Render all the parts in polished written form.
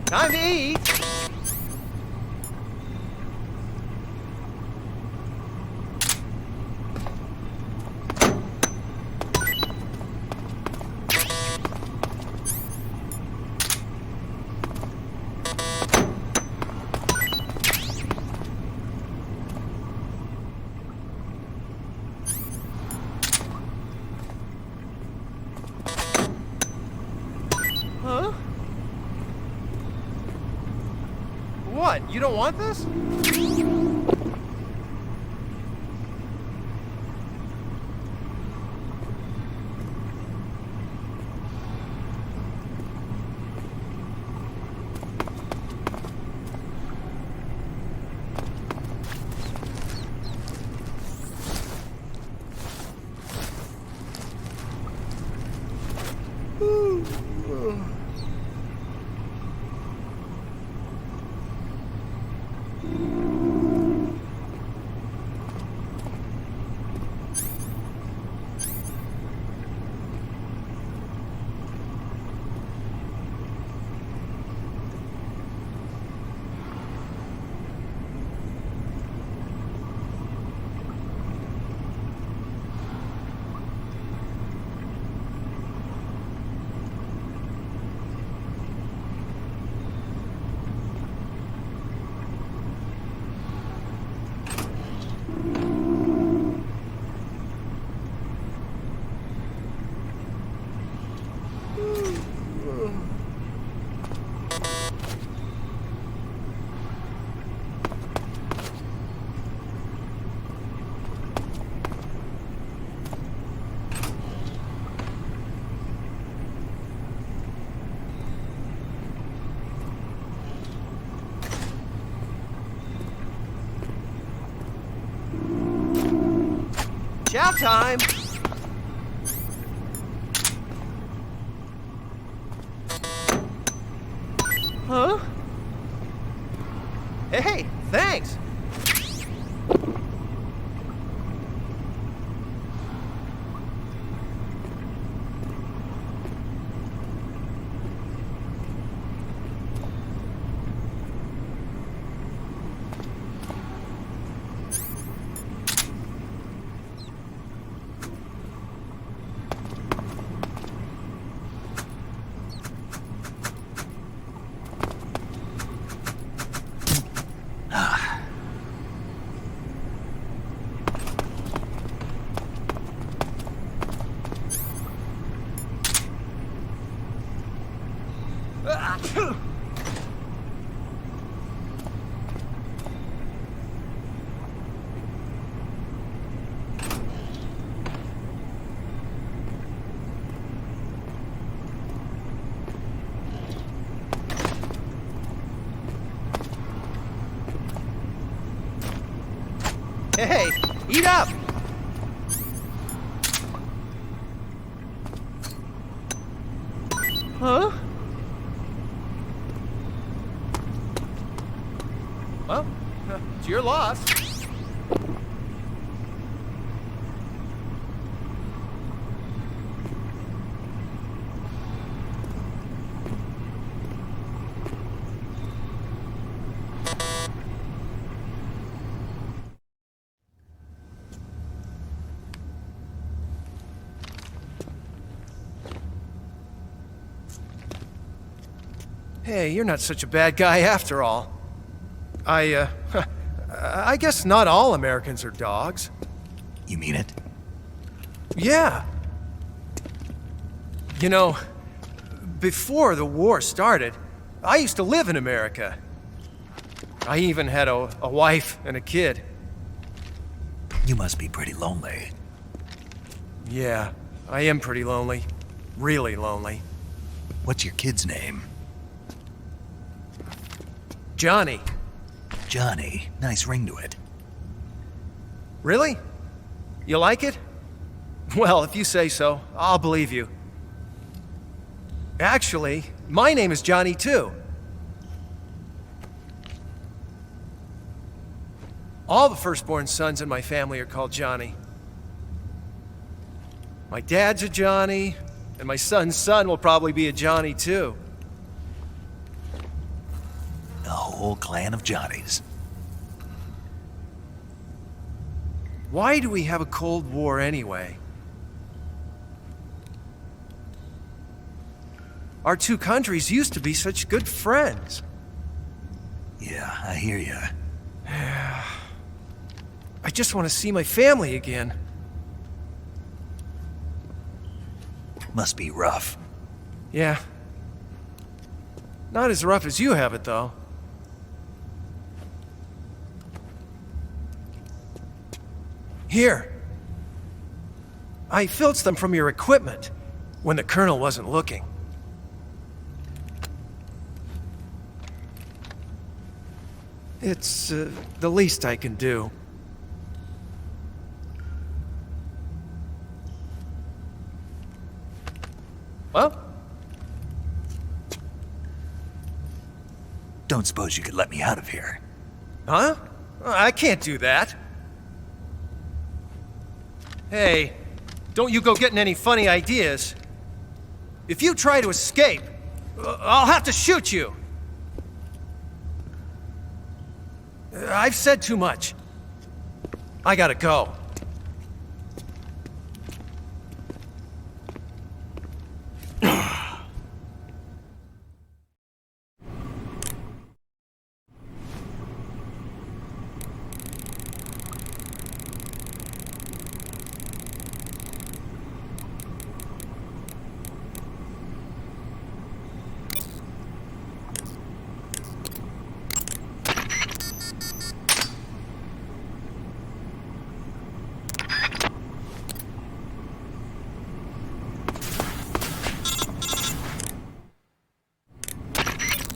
Time to eat! Huh? What? You don't want this? Chow time! Huh? Hey, thanks! Hey, eat up! Huh? Well, it's your loss. Hey, you're not such a bad guy after all. I guess not all Americans are dogs. You mean it? Yeah. You know, before the war started, I used to live in America. I even had a wife and a kid. You must be pretty lonely. Yeah, I am pretty lonely. Really lonely. What's your kid's name? Johnny. Johnny. Nice ring to it. Really? You like it? Well, if you say so, I'll believe you. Actually, my name is Johnny too. All the firstborn sons in my family are called Johnny. My dad's a Johnny, and my son's son will probably be a Johnny too. whole clan of Johnnies. Why do we have a Cold War anyway? Our two countries used to be such good friends. Yeah, I hear ya. I just want to see my family again. Must be rough. Yeah. Not as rough as you have it, though. Here. I filched them from your equipment when the Colonel wasn't looking. It's the least I can do. Well? Don't suppose you could let me out of here? Huh? I can't do that. Hey, don't you go getting any funny ideas. If you try to escape, I'll have to shoot you. I've said too much. I gotta go.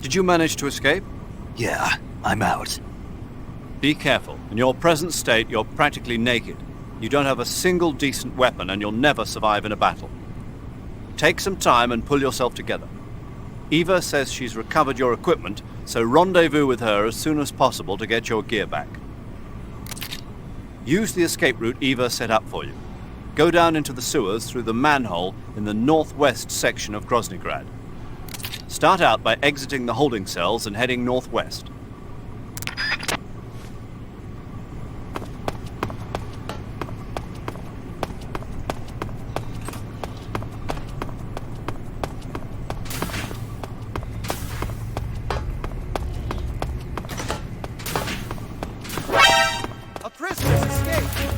Did you manage to escape? Yeah, I'm out. Be careful. In your present state, you're practically naked. You don't have a single decent weapon, and you'll never survive in a battle. Take some time and pull yourself together. Eva says she's recovered your equipment, so rendezvous with her as soon as possible to get your gear back. Use the escape route Eva set up for you. Go down into the sewers through the manhole in the northwest section of Groznygrad. Start out by exiting the holding cells and heading northwest. A prisoner's escaped!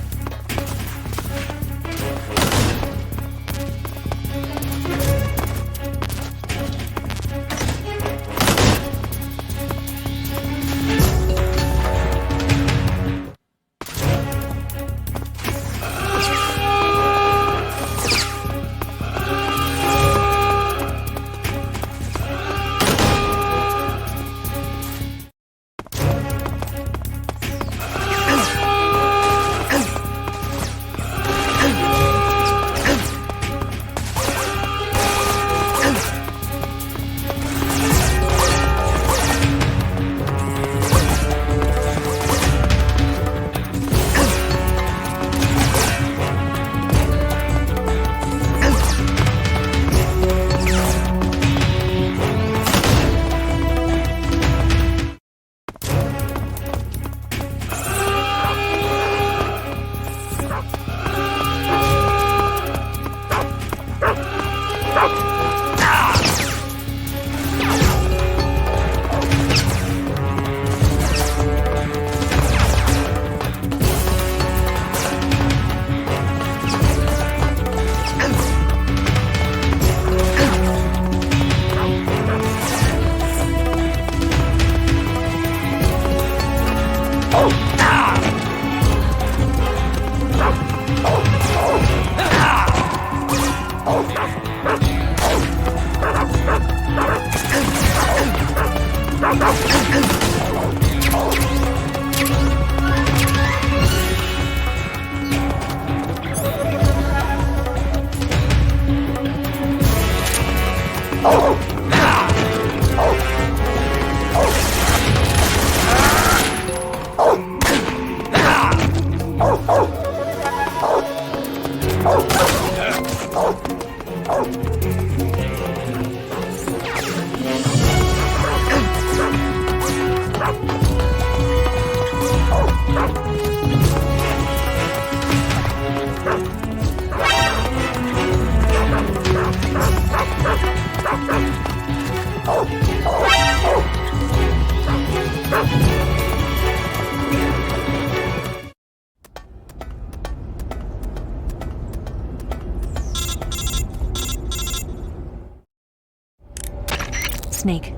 Snake,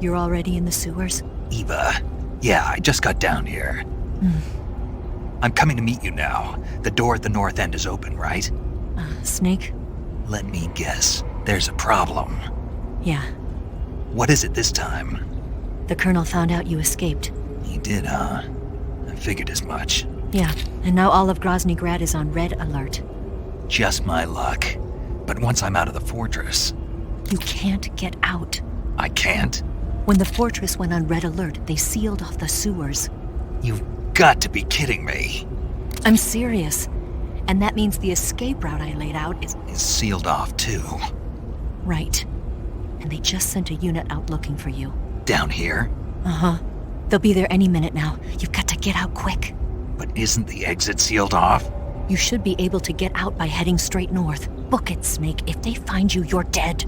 you're already in the sewers? Eva. Yeah, I just got down here. I'm coming to meet you now. The door at the north end is open, right? Snake? Let me guess. There's a problem. Yeah. What is it this time? The Colonel found out you escaped. He did, huh? I figured as much. Yeah, and now all of Grozny Grad is on red alert. Just my luck. But once I'm out of the fortress... You can't get out. I can't? When the fortress went on red alert, they sealed off the sewers. You've got to be kidding me. I'm serious. And that means the escape route I laid out is Sealed off, too. right. And they just sent a unit out looking for you. Down here? Uh-huh. They'll be there any minute now. You've got to get out quick. But isn't the exit sealed off? You should be able to get out by heading straight north. Book it, Snake. If they find you, you're dead.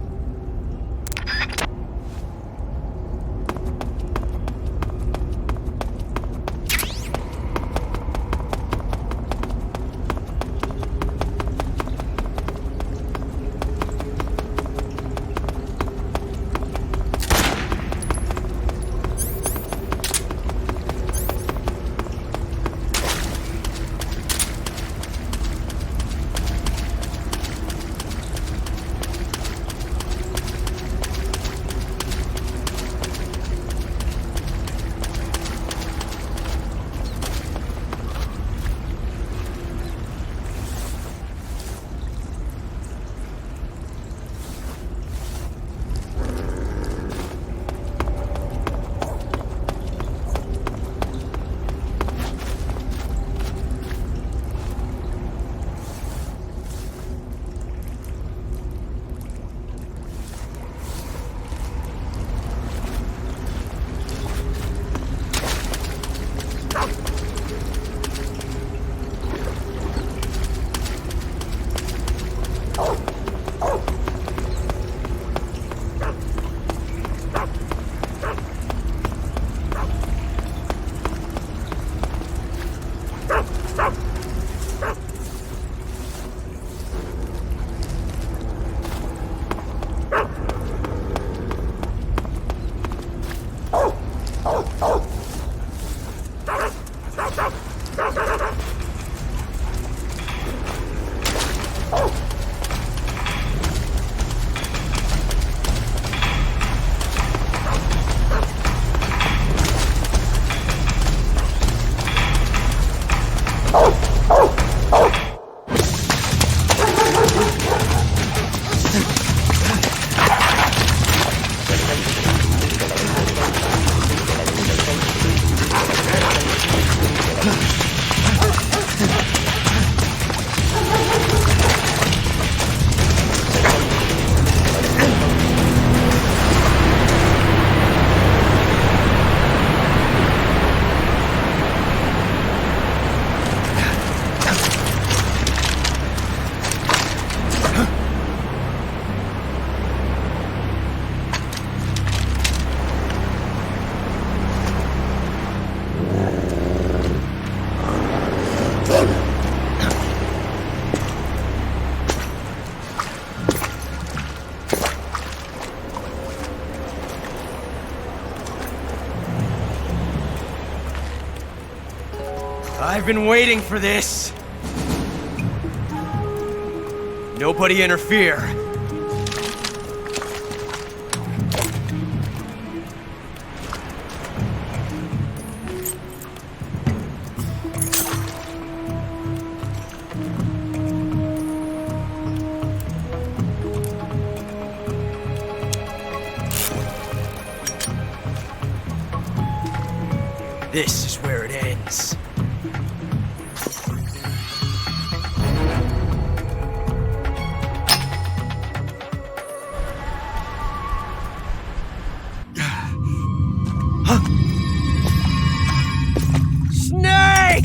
I've been waiting for this. Nobody interfere. This is where it ends. Snake!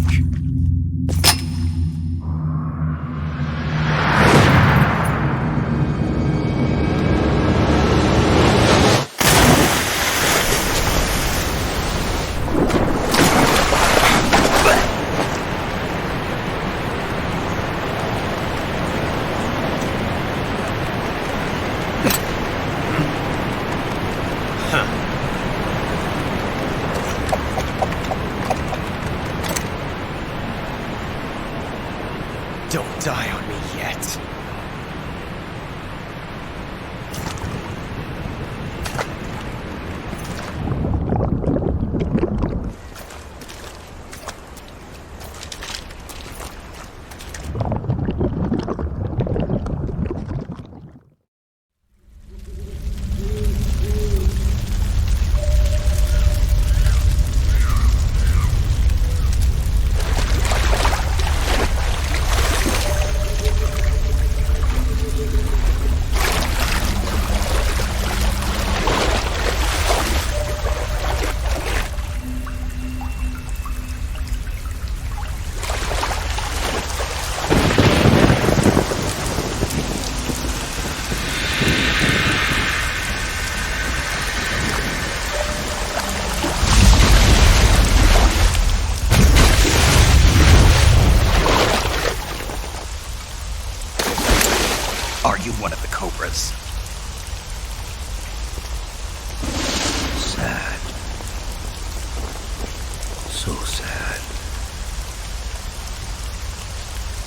So sad.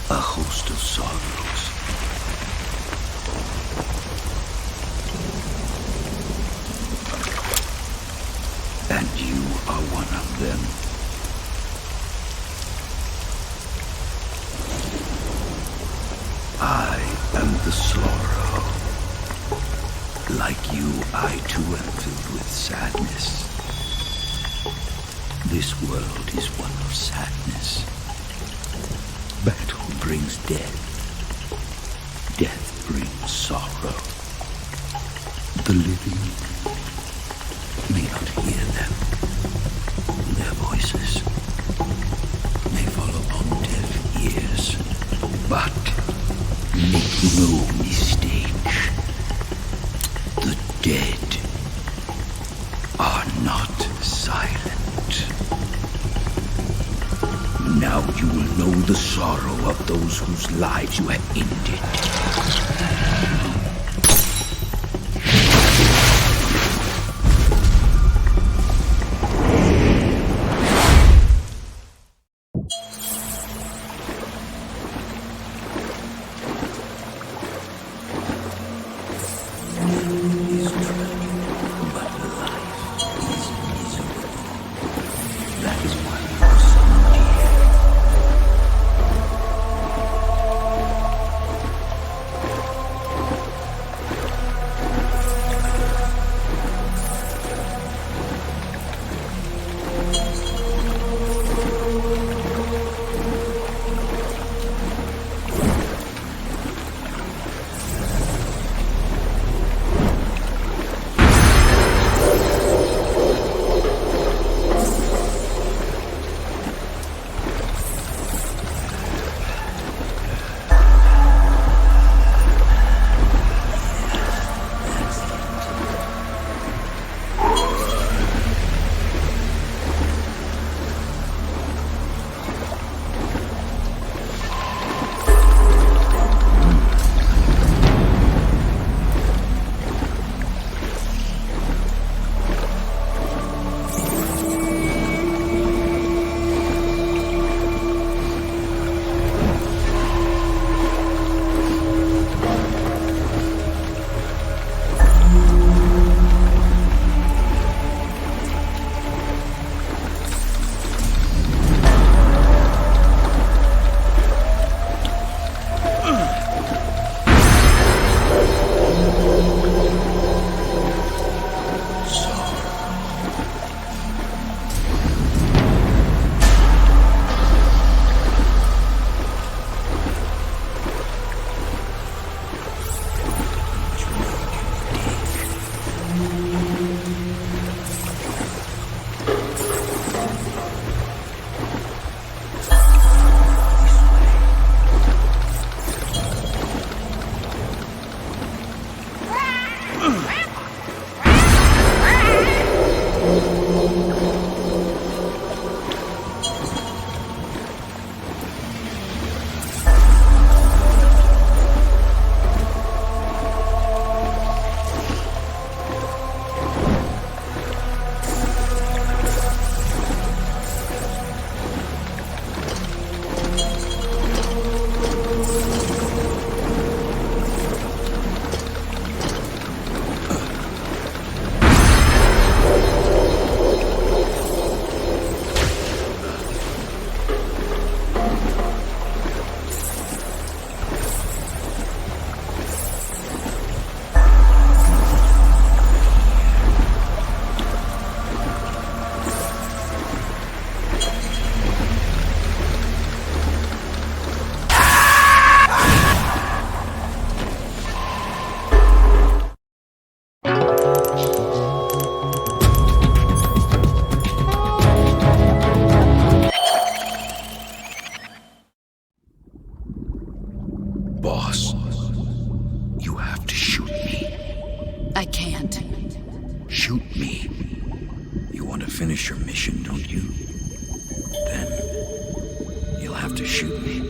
A host of sorrows. And you are one of them. I am the sorrow. Like you, I too am filled with sadness. This world is one of sadness. Battle brings death. Death brings sorrow. The living may not hear them. Their voices may fall upon deaf ears. But make no mistake. The dead are not silent. Now you will know the sorrow of those whose lives you have ended. Boss, you have to shoot me. I can't. Shoot me. You want to finish your mission, don't you? Then you'll have to shoot me.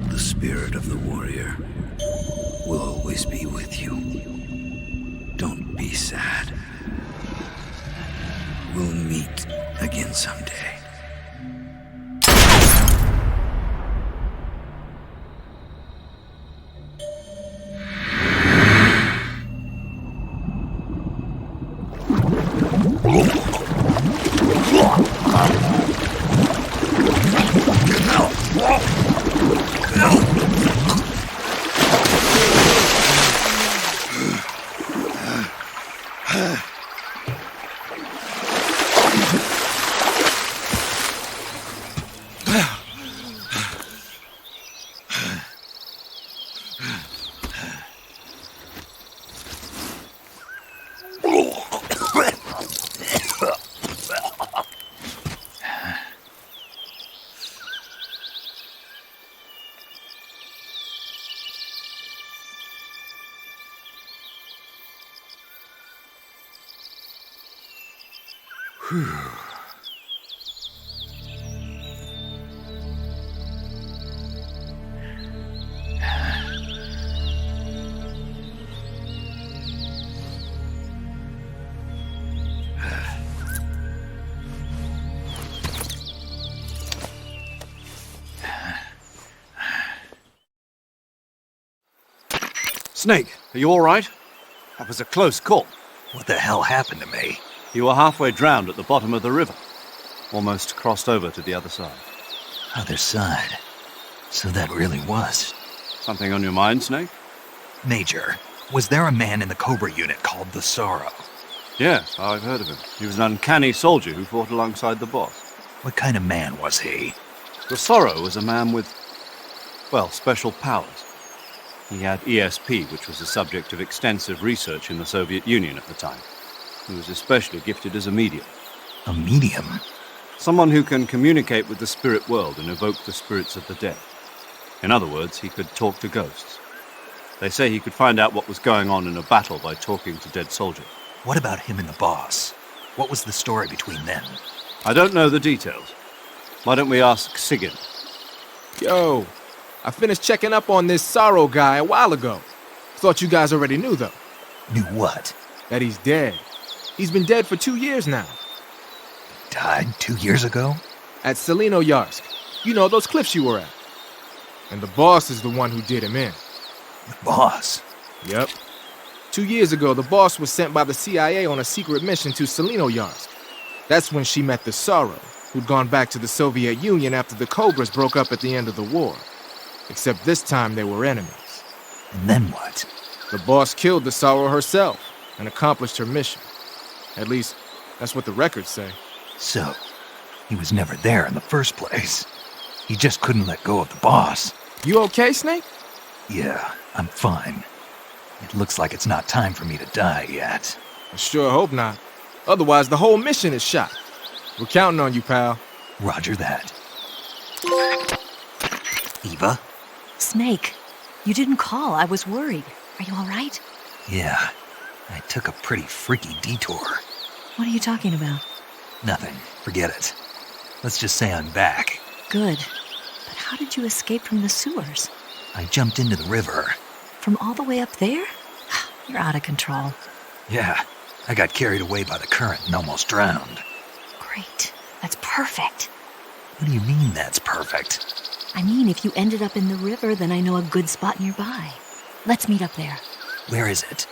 The spirit of the warrior will always be with you. Don't be sad. We'll meet again someday. Snake, are you all right? That was a close call. What the hell happened to me? You were halfway drowned at the bottom of the river. Almost crossed over to the other side. Other side. So that really was. Something on your mind, Snake? Major, was there a man in the Cobra unit called the Sorrow? Yes, I've heard of him. He was an uncanny soldier who fought alongside the boss. What kind of man was he? The Sorrow was a man with, well, special powers. He had ESP, which was the subject of extensive research in the Soviet Union at the time. He was especially gifted as a medium. A medium? Someone who can communicate with the spirit world and evoke the spirits of the dead. In other words, he could talk to ghosts. They say he could find out what was going on in a battle by talking to dead soldiers. What about him and the boss? What was the story between them? I don't know the details. Why don't we ask Sigyn? Yo, I finished checking up on this Sorrow guy a while ago. Thought you guys already knew, though. Knew what? That he's dead. He's been dead for 2 years now. Died 2 years ago? At Selino-Yarsk. You know, those cliffs you were at. And the boss is the one who did him in. The boss? Yep. 2 years ago, the boss was sent by the CIA on a secret mission to Selino-Yarsk. That's when she met the Sorrow, who'd gone back to the Soviet Union after the Cobras broke up at the end of the war. Except this time they were enemies. And then what? The boss killed the Sorrow herself and accomplished her mission. At least, that's what the records say. So, he was never there in the first place. He just couldn't let go of the boss. You okay, Snake? Yeah, I'm fine. It looks like it's not time for me to die yet. I sure hope not. Otherwise, the whole mission is shot. We're counting on you, pal. Roger that. Eva? Snake, you didn't call. I was worried. Are you all right? Yeah, I took a pretty freaky detour. What are you talking about? Nothing. Forget it. Let's just say I'm back. Good. But how did you escape from the sewers? I jumped into the river. From all the way up there? You're out of control. Yeah, I got carried away by the current and almost drowned. Great. That's perfect. What do you mean that's perfect? I mean, if you ended up in the river, then I know a good spot nearby. Let's meet up there. Where is it?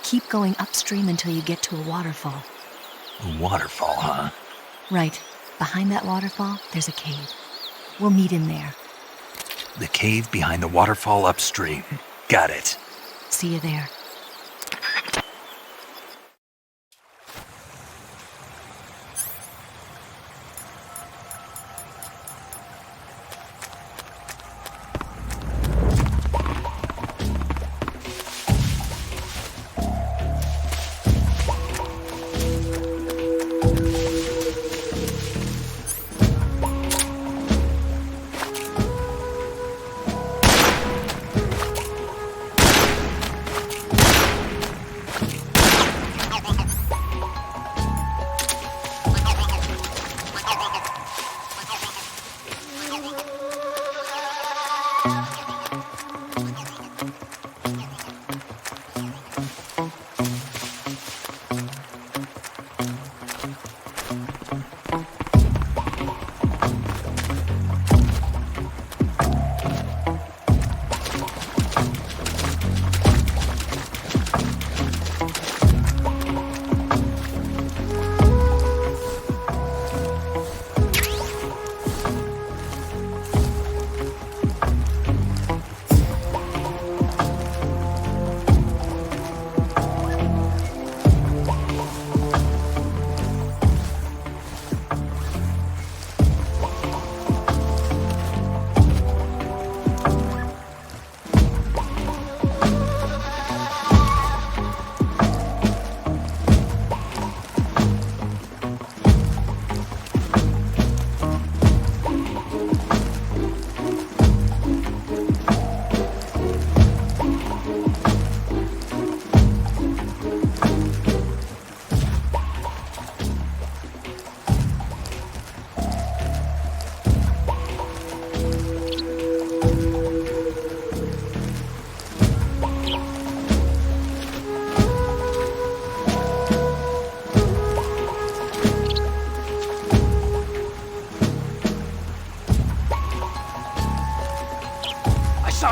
Keep going upstream until you get to a waterfall. A waterfall, huh? Right. Behind that waterfall, there's a cave. We'll meet in there. The cave behind the waterfall upstream. Got it. See you there.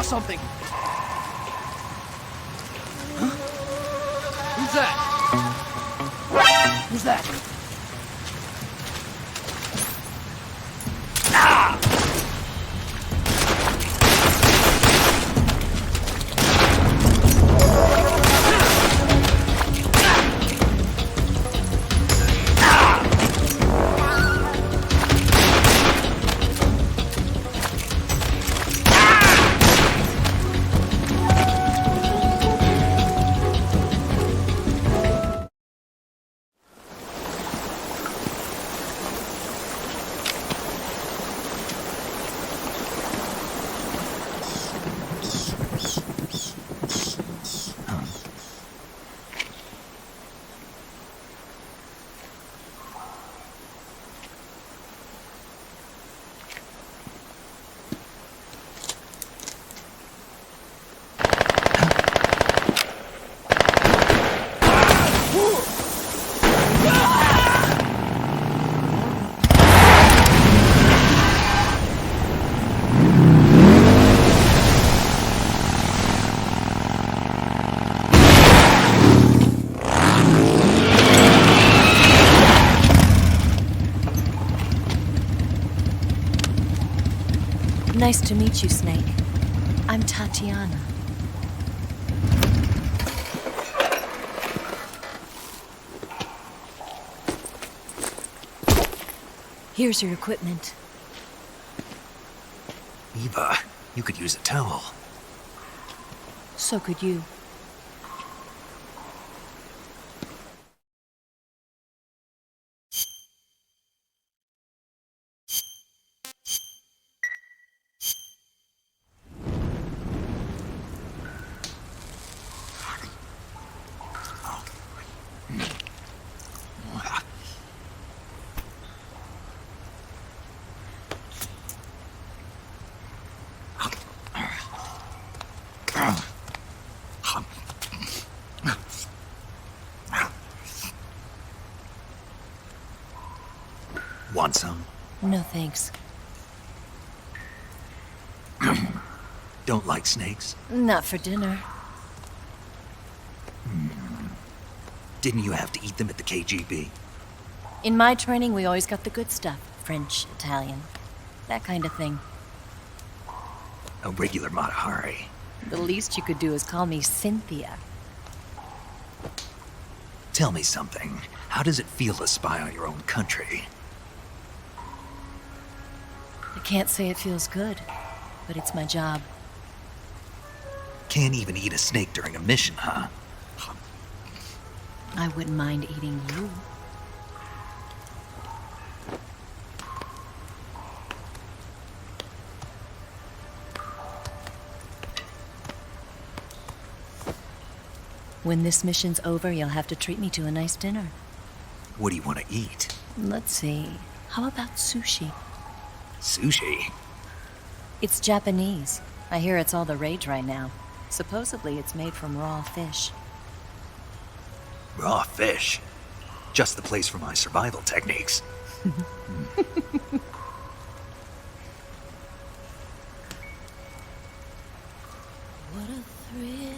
something! Huh? Who's that? Who's that? Nice to meet you, Snake. I'm Tatiana. Here's your equipment. Eva, you could use a towel. So could you. Want some? No thanks. Don't like snakes? Not for dinner. Didn't you have to eat them at the KGB? In my training, we always got the good stuff. French, Italian, that kind of thing. A regular Matahari. The least you could do is call me Cynthia. Tell me something. How does it feel to spy on your own country? I can't say it feels good, but it's my job. Can't even eat a snake during a mission, huh? I wouldn't mind eating you. When this mission's over, you'll have to treat me to a nice dinner. What do you want to eat? Let's see. How about sushi? Sushi? It's Japanese. I hear it's all the rage right now. Supposedly it's made from raw fish. Raw fish? Just the place for my survival techniques. What a thrill.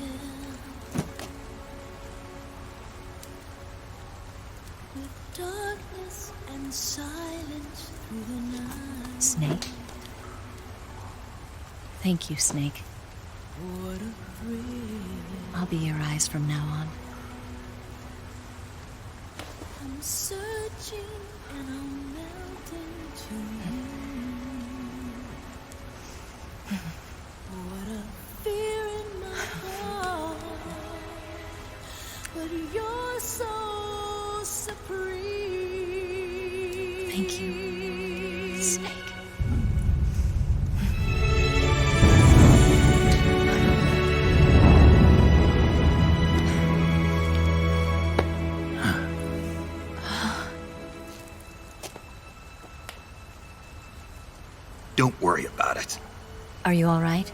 With darkness and silence through the night. Snake? Thank you, Snake. What a thrill. I'll be your eyes from now on. I'm searching and I'm melting to you. What a fear in my heart, but you're so supreme. Thank you, Snake. Don't worry about it. Are you all right?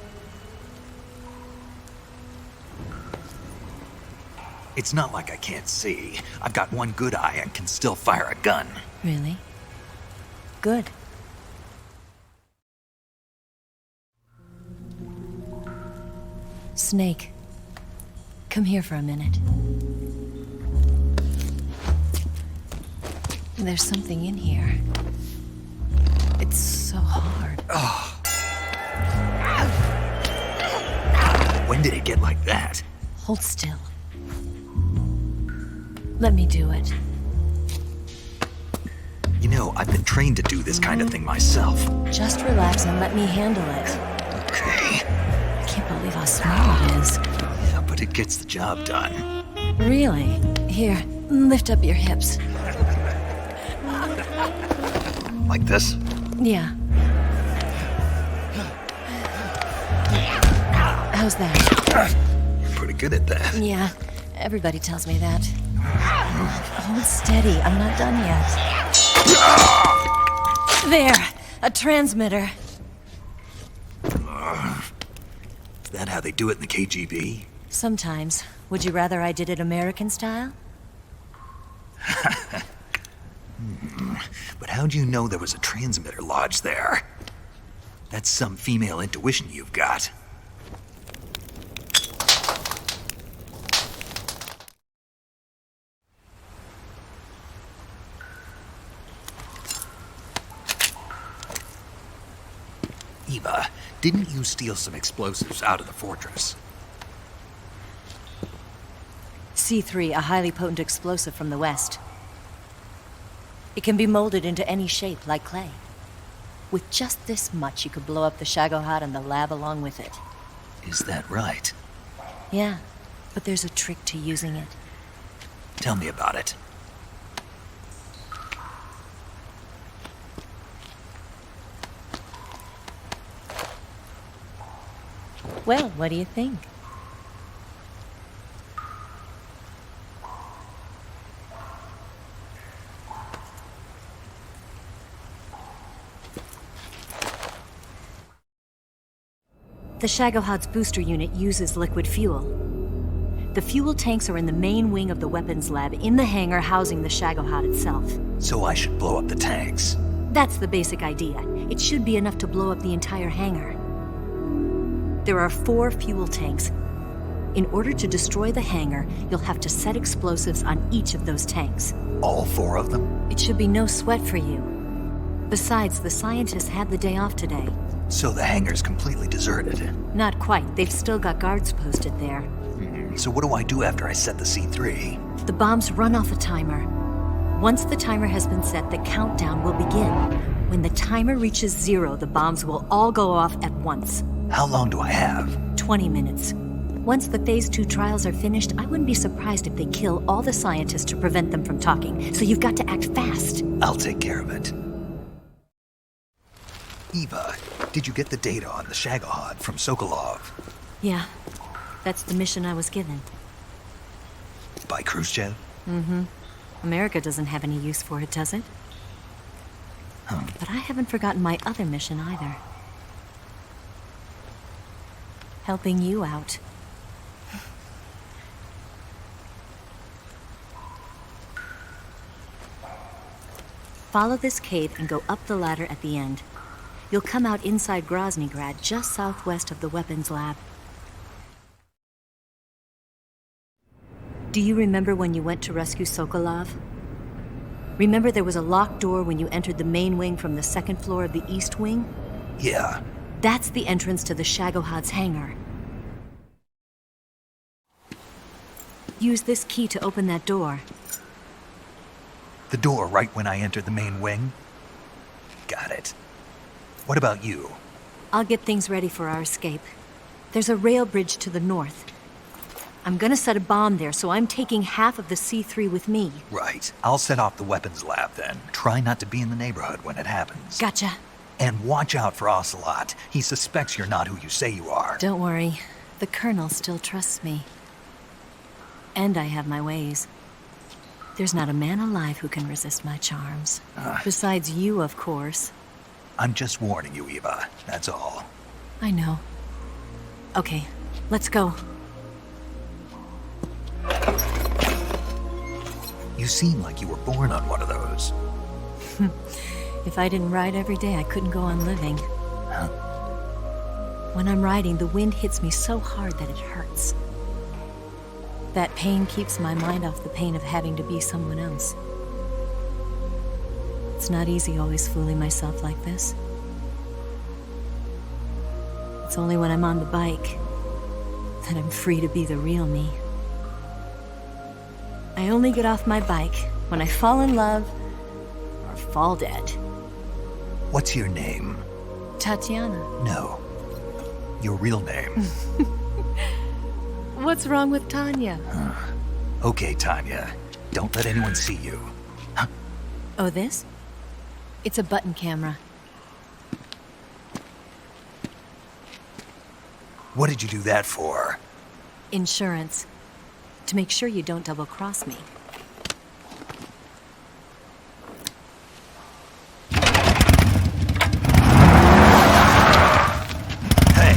It's not like I can't see. I've got one good eye and can still fire a gun. Really? Good. Snake, come here for a minute. There's something in here. It's so hard. When did it get like that? Hold still. Let me do it. You know, I've been trained to do this kind of thing myself. Just relax and let me handle it. Okay. I can't believe how small it is. Yeah, but it gets the job done. Really? Here, lift up your hips. Like this? Yeah. How's that? You're pretty good at that. Yeah, everybody tells me that. Hold steady, I'm not done yet. There, a transmitter. Is that how they do it in the KGB? Sometimes. Would you rather I did it American style? But how'd you know there was a transmitter lodged there? That's some female intuition you've got. Eva, didn't you steal some explosives out of the fortress? C3, a highly potent explosive from the west. It can be molded into any shape, like clay. With just this much, you could blow up the Shagohod and the lab along with it. Is that right? Yeah, but there's a trick to using it. Tell me about it. Well, what do you think? The Shagohod's booster unit uses liquid fuel. The fuel tanks are in the main wing of the weapons lab in the hangar housing the Shagohod itself. So I should blow up the tanks. That's the basic idea. It should be enough to blow up the entire hangar. There are 4 fuel tanks. In order to destroy the hangar, you'll have to set explosives on each of those tanks. All 4 of them? It should be no sweat for you. Besides, the scientists had the day off today. So the hangar's completely deserted. Not quite. They've still got guards posted there. So what do I do after I set the C3? The bombs run off a timer. Once the timer has been set, the countdown will begin. When the timer reaches 0, the bombs will all go off at once. How long do I have? 20 minutes. Once the Phase 2 trials are finished, I wouldn't be surprised if they kill all the scientists to prevent them from talking. So you've got to act fast. I'll take care of it. Eva, did you get the data on the Shagohod from Sokolov? Yeah, that's the mission I was given. By Khrushchev? America doesn't have any use for it, does it? But I haven't forgotten my other mission either. Helping you out. Follow this cave and go up the ladder at the end. You'll come out inside Groznygrad, just southwest of the weapons lab. Do you remember when you went to rescue Sokolov? Remember there was a locked door when you entered the main wing from the 2nd floor of the east wing? Yeah. That's the entrance to the Shagohod's hangar. Use this key to open that door. The door right when I entered the main wing? Got it. What about you? I'll get things ready for our escape. There's a rail bridge to the north. I'm gonna set a bomb there, so I'm taking half of the C3 with me. Right. I'll set off the weapons lab then. Try not to be in the neighborhood when it happens. Gotcha. And watch out for Ocelot. He suspects you're not who you say you are. Don't worry. The Colonel still trusts me. And I have my ways. There's not a man alive who can resist my charms. Besides you, of course. I'm just warning you, Eva. That's all. I know. Okay, let's go. You seem like you were born on one of those. If I didn't ride every day, I couldn't go on living. When I'm riding, the wind hits me so hard that it hurts. That pain keeps my mind off the pain of having to be someone else. It's not easy always fooling myself like this. It's only when I'm on the bike that I'm free to be the real me. I only get off my bike when I fall in love or fall dead. What's your name? Tatiana. No. Your real name. What's wrong with Tanya? Okay, Tanya. Don't let anyone see you. Oh, this? It's a button camera. What did you do that for? Insurance. To make sure you don't double-cross me. Hey,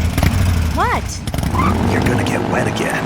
What? you're gonna get wet again.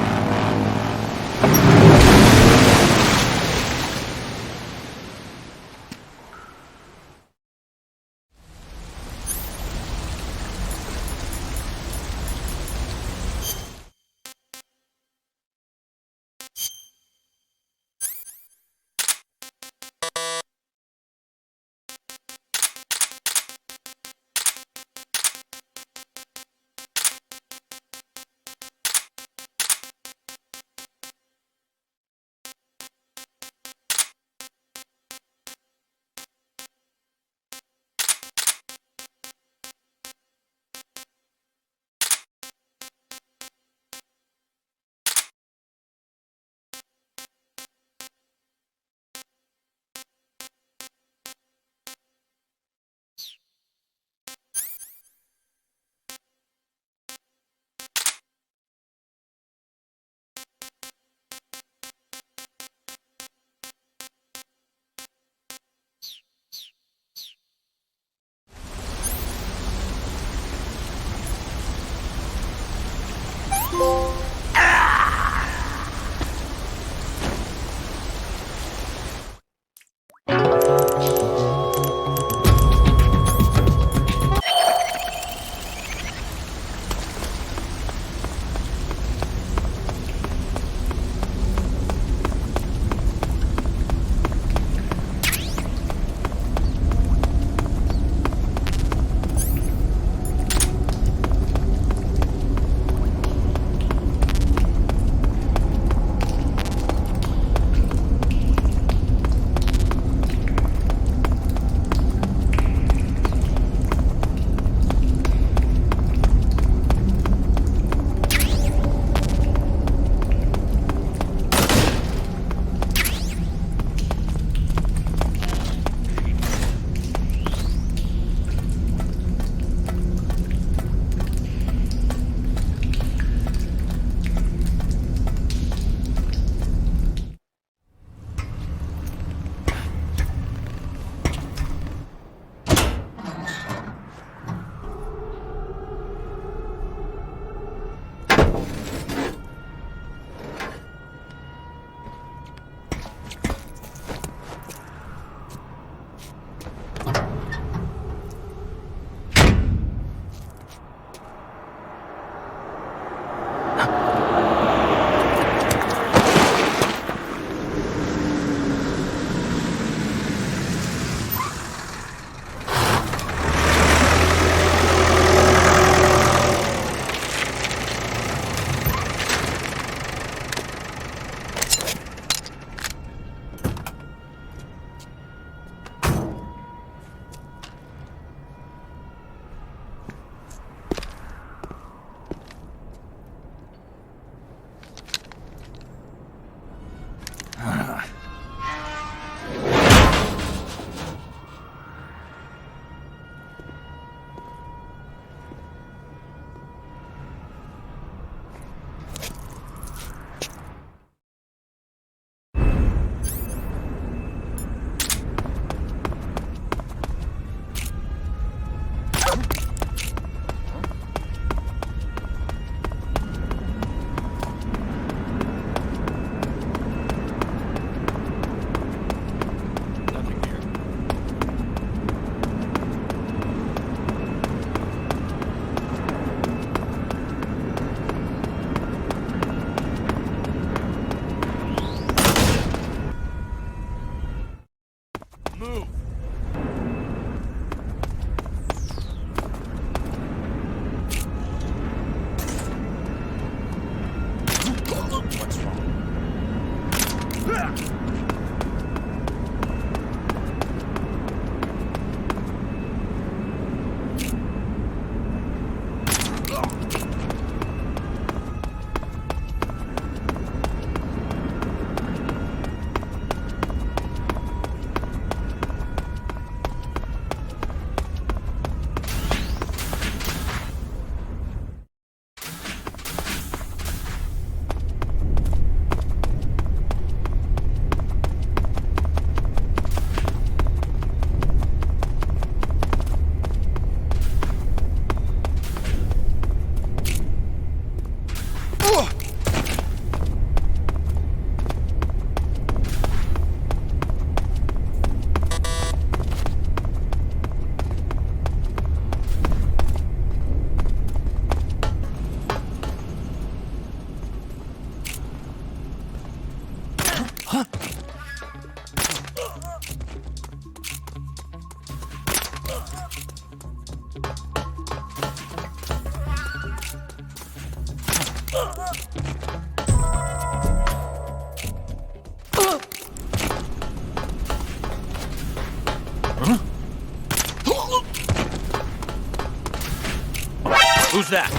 Who's that?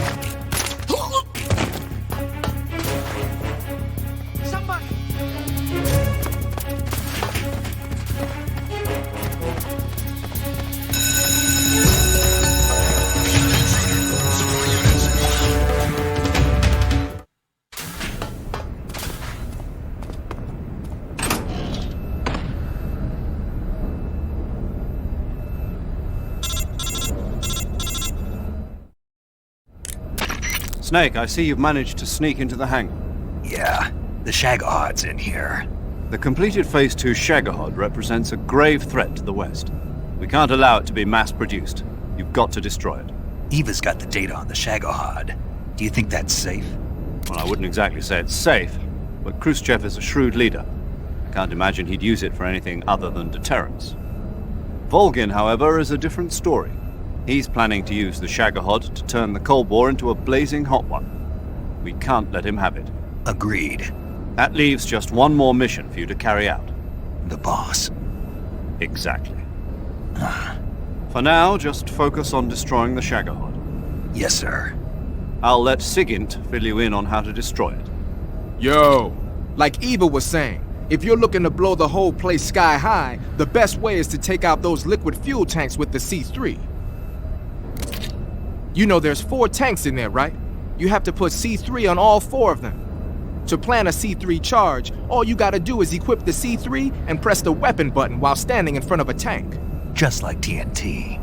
Snake, I see you've managed to sneak into the hangar. Yeah, the Shagahod's in here. The completed Phase 2 Shagahod represents a grave threat to the West. We can't allow it to be mass-produced. You've got to destroy it. Eva's got the data on the Shagahod. Do you think that's safe? Well, I wouldn't exactly say it's safe, but Khrushchev is a shrewd leader. I can't imagine he'd use it for anything other than deterrence. Volgin, however, is a different story. He's planning to use the Shagahod to turn the Cold War into a blazing hot one. We can't let him have it. Agreed. That leaves just one more mission for you to carry out. The boss. Exactly. For now, just focus on destroying the Shagahod. Yes, sir. I'll let Sigint fill you in on how to destroy it. Yo, like Eva was saying, if you're looking to blow the whole place sky high, the best way is to take out those liquid fuel tanks with the C3. You know there's 4 tanks in there, right? You have to put C3 on all 4 of them. To plan a C3 charge, all you gotta do is equip the C3 and press the weapon button while standing in front of a tank. Just like TNT.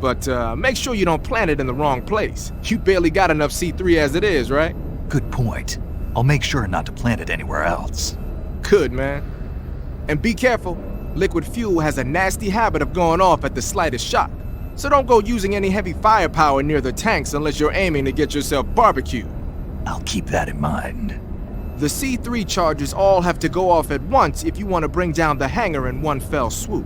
But make sure you don't plant it in the wrong place. You barely got enough C3 as it is, right? Good point. I'll make sure not to plant it anywhere else. Good, man. And be careful. Liquid fuel has a nasty habit of going off at the slightest shock. So don't go using any heavy firepower near the tanks unless you're aiming to get yourself barbecued. I'll keep that in mind. The C3 charges all have to go off at once if you want to bring down the hangar in one fell swoop.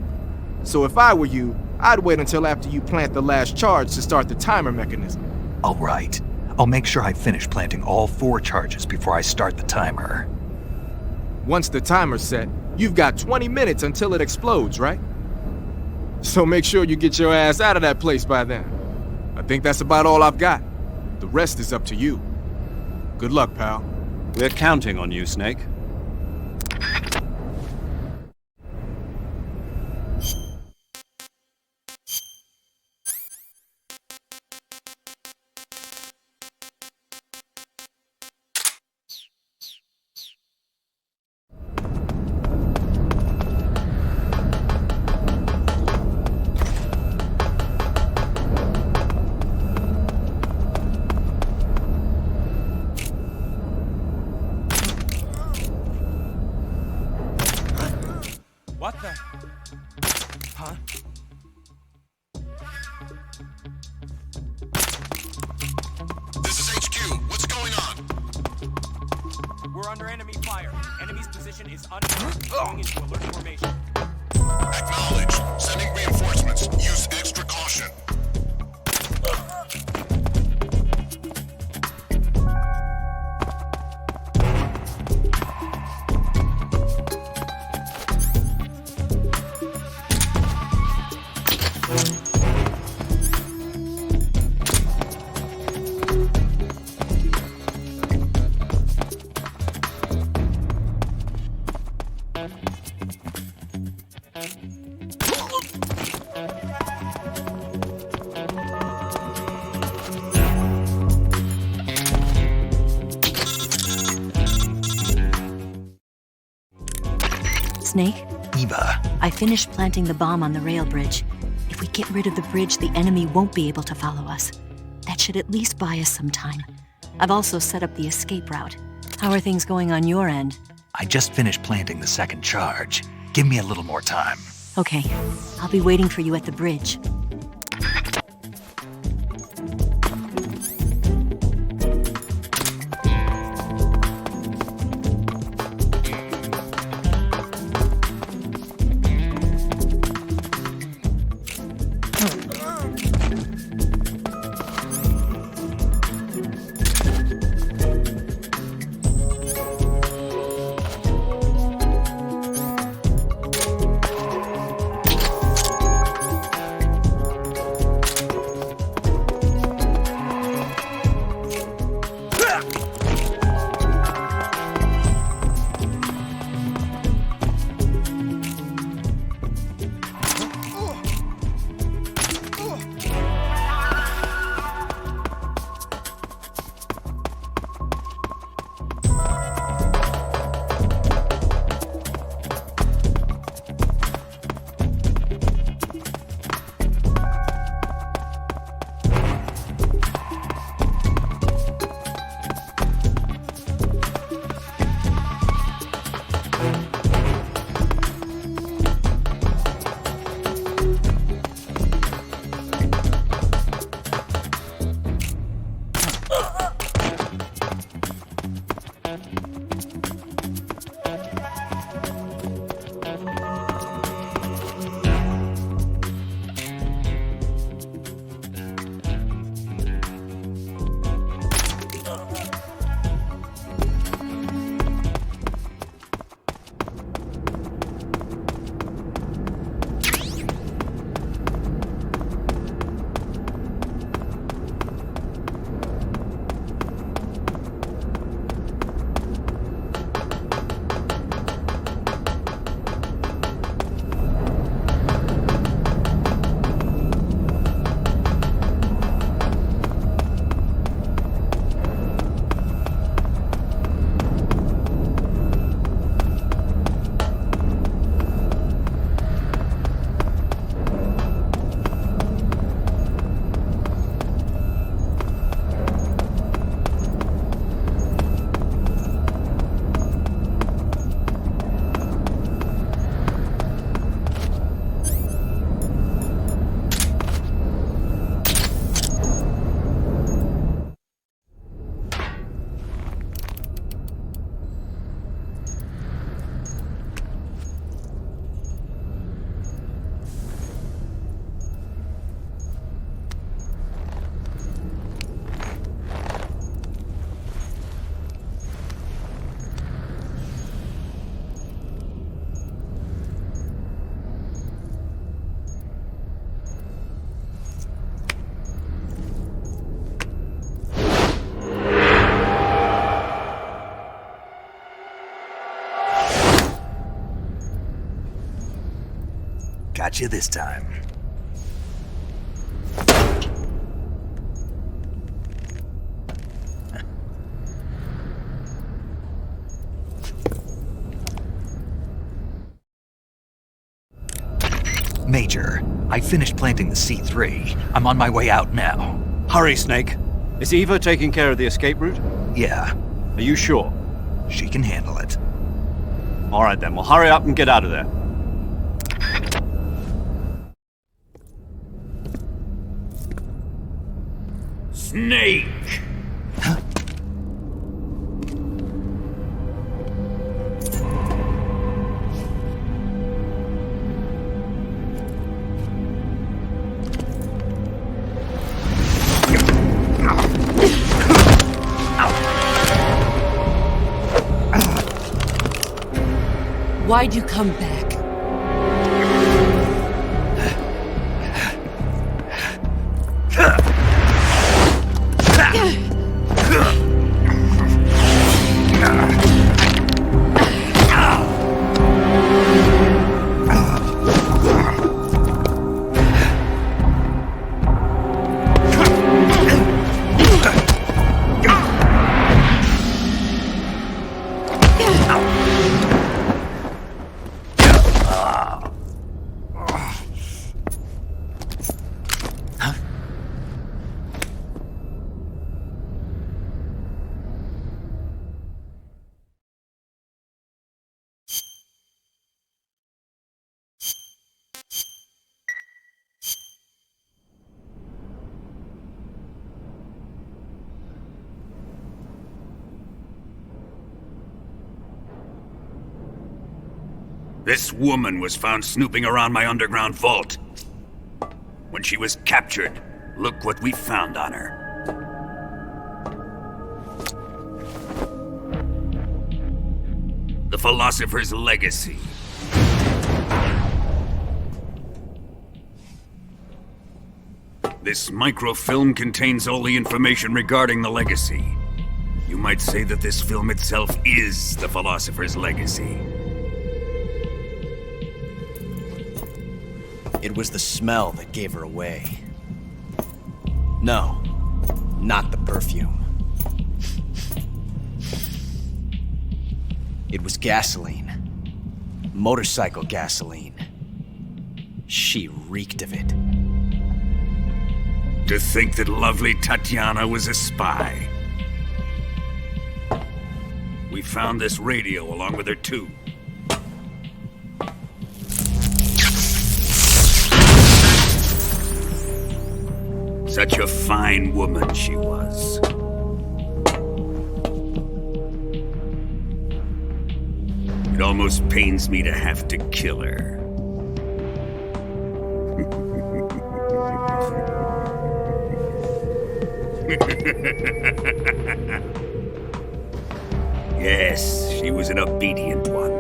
So if I were you, I'd wait until after you plant the last charge to start the timer mechanism. All right. I'll make sure I finish planting all 4 charges before I start the timer. Once the timer's set, you've got 20 minutes until it explodes, right? So make sure you get your ass out of that place by then. I think that's about all I've got. The rest is up to you. Good luck, pal. We're counting on you, Snake. What the? Huh? This is HQ. What's going on? We're under enemy fire. Enemy's position is unknown. Going into alert formation. Acknowledged. Sending reinforcements. Use extra caution. Snake, Eva, I finished planting the bomb on the rail bridge. If we get rid of the bridge, the enemy won't be able to follow us. That should at least buy us some time. I've also set up the escape route. How are things going on your end? I just finished planting the second charge. Give me a little more time. Okay, I'll be waiting for you at the bridge. Got you this time. Major, I finished planting the C3. I'm on my way out now. Hurry, Snake. Is Eva taking care of the escape route? Yeah, Are you sure? she can handle it. All right then, well hurry up and get out of there. Snake! Why'd you come back? This woman was found snooping around my underground vault. When she was captured, look what we found on her. The Philosopher's Legacy. This microfilm contains all the information regarding the Legacy. You might say that this film itself is the Philosopher's Legacy. It was the smell that gave her away. No, not the perfume. It was gasoline. Motorcycle gasoline. She reeked of it. To think that lovely Tatiana was a spy. We found this radio along with her too. Such a fine woman she was. It almost pains me to have to kill her. Yes, she was an obedient one.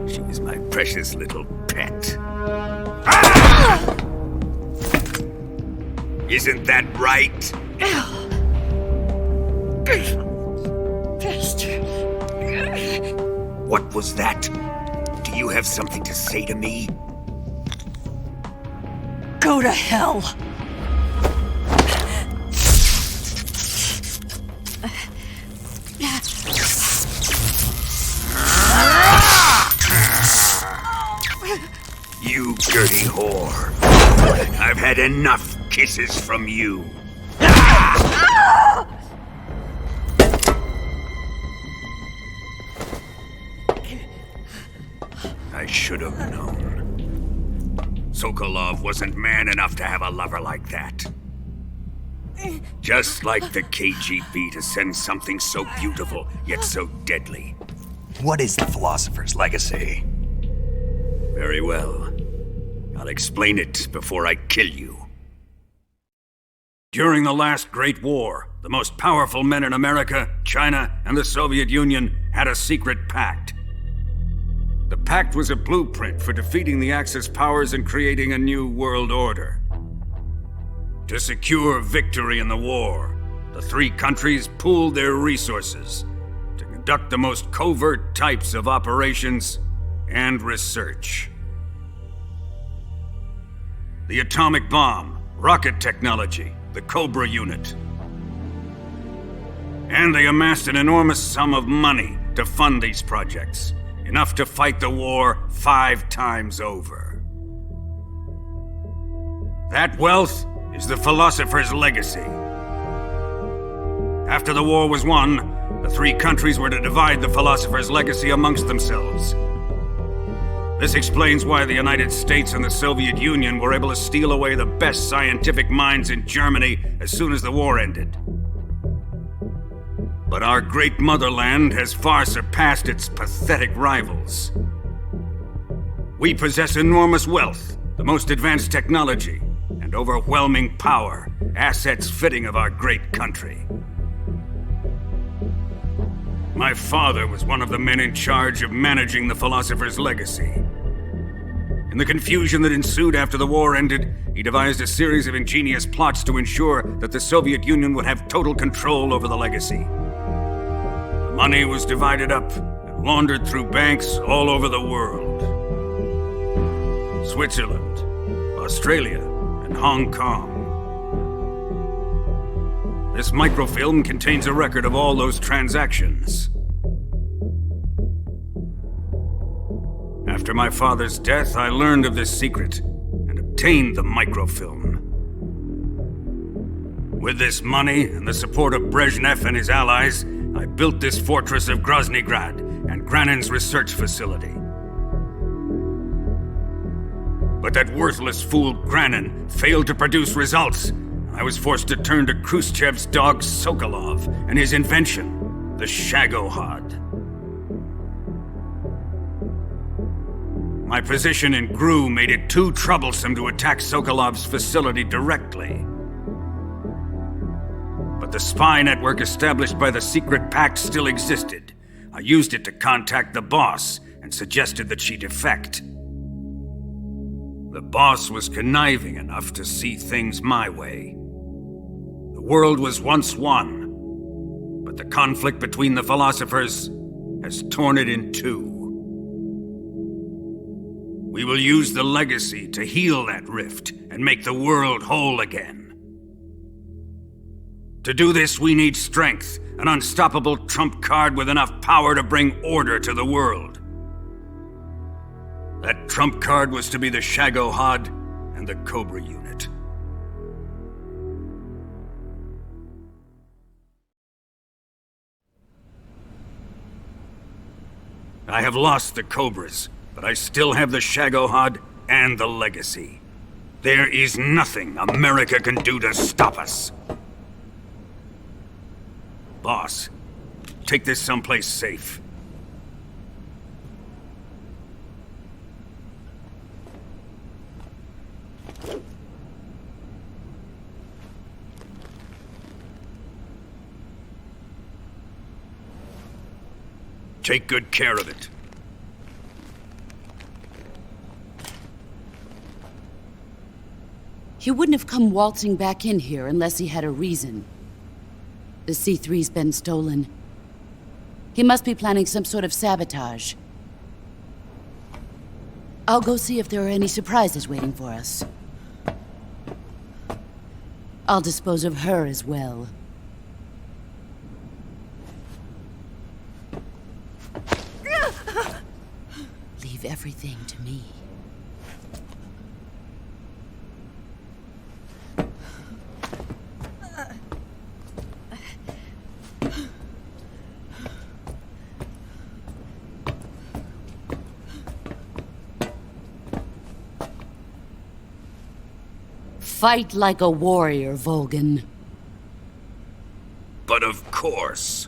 She was my precious little pet. Ah! Isn't that right? What was that? Do you have something to say to me? Go to hell! You dirty whore. I've had enough kisses from you. I should have known. Sokolov wasn't man enough to have a lover like that. Just like the KGB to send something so beautiful, yet so deadly. What is the Philosopher's Legacy? Very well. I'll explain it before I kill you. During the last Great War, the most powerful men in America, China, and the Soviet Union had a secret pact. The pact was a blueprint for defeating the Axis powers and creating a new world order. To secure victory in the war, the three countries pooled their resources to conduct the most covert types of operations and research. The atomic bomb, rocket technology, the Cobra unit. And they amassed an enormous sum of money to fund these projects, enough to fight the war 5 times over. That wealth is the Philosopher's Legacy. After the war was won, the three countries were to divide the Philosopher's Legacy amongst themselves. This explains why the United States and the Soviet Union were able to steal away the best scientific minds in Germany as soon as the war ended. But our great motherland has far surpassed its pathetic rivals. We possess enormous wealth, the most advanced technology, and overwhelming power, assets fitting of our great country. My father was one of the men in charge of managing the Philosopher's Legacy. In the confusion that ensued after the war ended, he devised a series of ingenious plots to ensure that the Soviet Union would have total control over the legacy. The money was divided up and laundered through banks all over the world. Switzerland, Australia, and Hong Kong. This microfilm contains a record of all those transactions. After my father's death, I learned of this secret and obtained the microfilm. With this money and the support of Brezhnev and his allies, I built this fortress of Groznygrad and Granin's research facility. But that worthless fool Granin failed to produce results. I was forced to turn to Khrushchev's dog Sokolov and his invention, the Shagohod. My position in GRU made it too troublesome to attack Sokolov's facility directly. But the spy network established by the secret pact still existed. I used it to contact the boss and suggested that she defect. The boss was conniving enough to see things my way. The world was once one, but the conflict between the philosophers has torn it in two. We will use the legacy to heal that rift and make the world whole again. To do this, we need strength, an unstoppable trump card with enough power to bring order to the world. That trump card was to be the Shagohod and the Cobra unit. I have lost the Cobras, but I still have the Shagohod and the legacy. There is nothing America can do to stop us. Boss, take this someplace safe. Take good care of it. He wouldn't have come waltzing back in here unless he had a reason. The C3's been stolen. He must be planning some sort of sabotage. I'll go see if there are any surprises waiting for us. I'll dispose of her as well. Leave everything to me. Fight like a warrior, Volgan. But of course.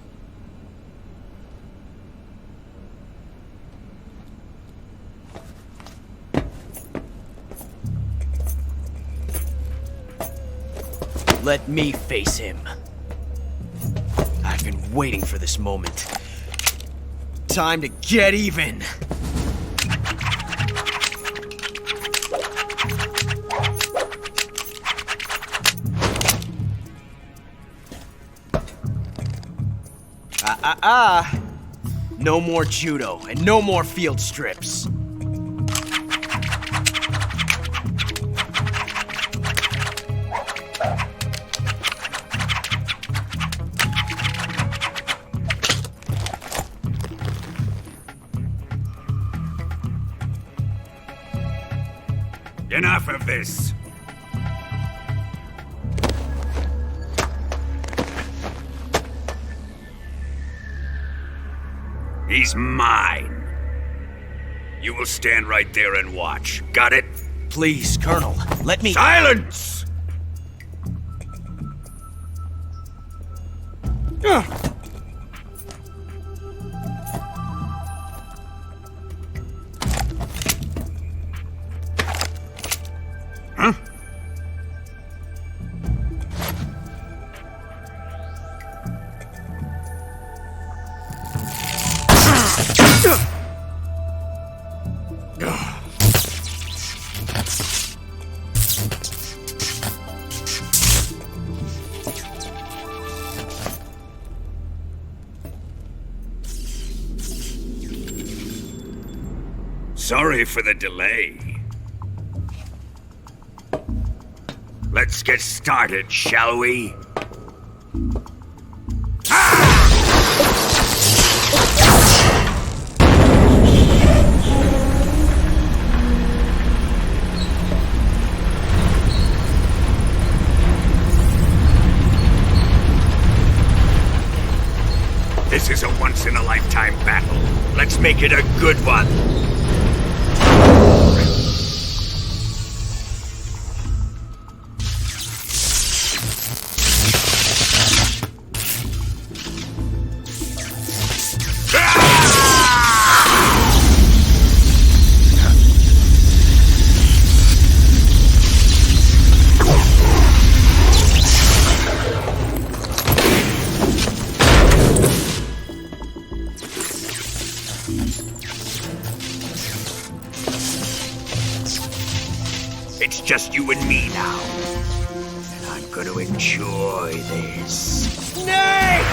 Let me face him. I've been waiting for this moment. Time to get even! No more judo, and no more field strips. Enough of this. He's mine. You will stand right there and watch. Got it? Please, Colonel, let me— Silence! Huh? Sorry for the delay. Let's get started, shall we? This is a once-in-a-lifetime battle. Let's make it a good one. It's just you and me now. And I'm gonna enjoy this. Snake!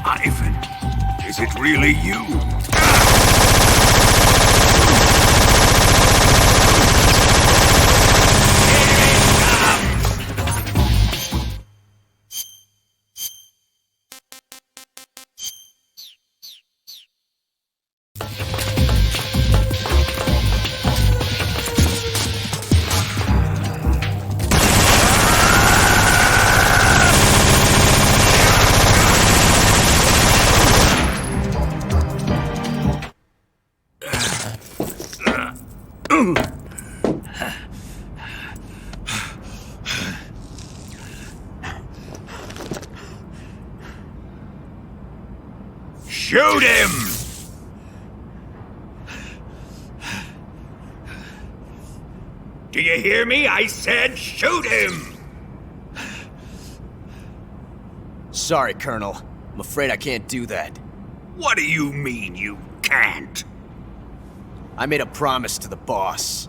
Ivan, is it really you? Shoot him! Do you hear me? I said shoot him! Sorry, Colonel. I'm afraid I can't do that. What do you mean you can't? I made a promise to the boss.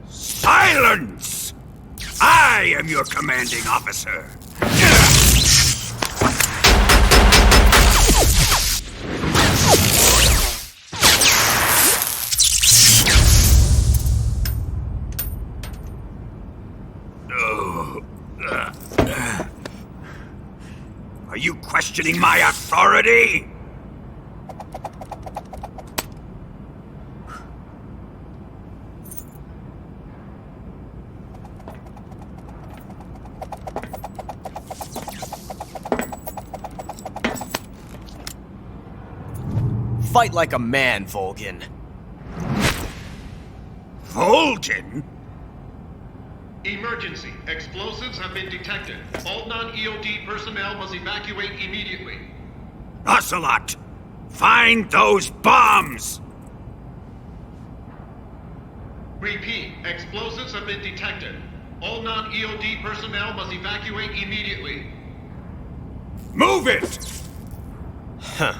Silence! I am your commanding officer. Are you questioning my authority? Fight like a man, Volgin. Volgin? Emergency. Explosives have been detected. All non-EOD personnel must evacuate immediately. Ocelot! Find those bombs! Repeat. Explosives have been detected. All non-EOD personnel must evacuate immediately. Move it! Huh.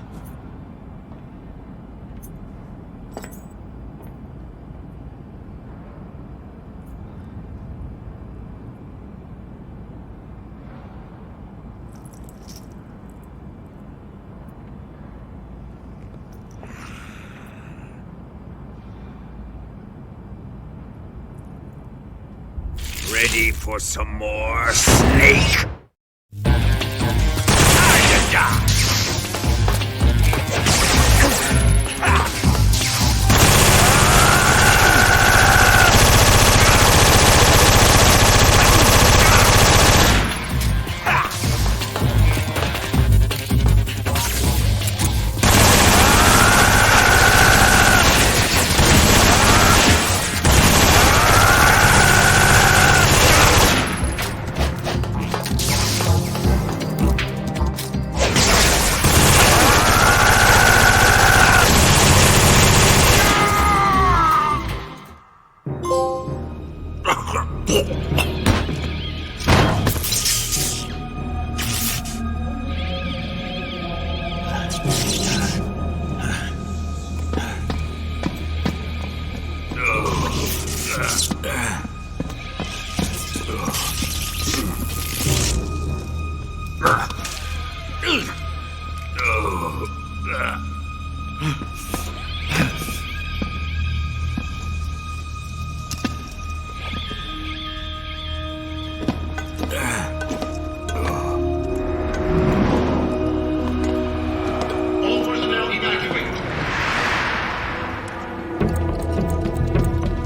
Ready for some more, Snake? Ah-ya-ya!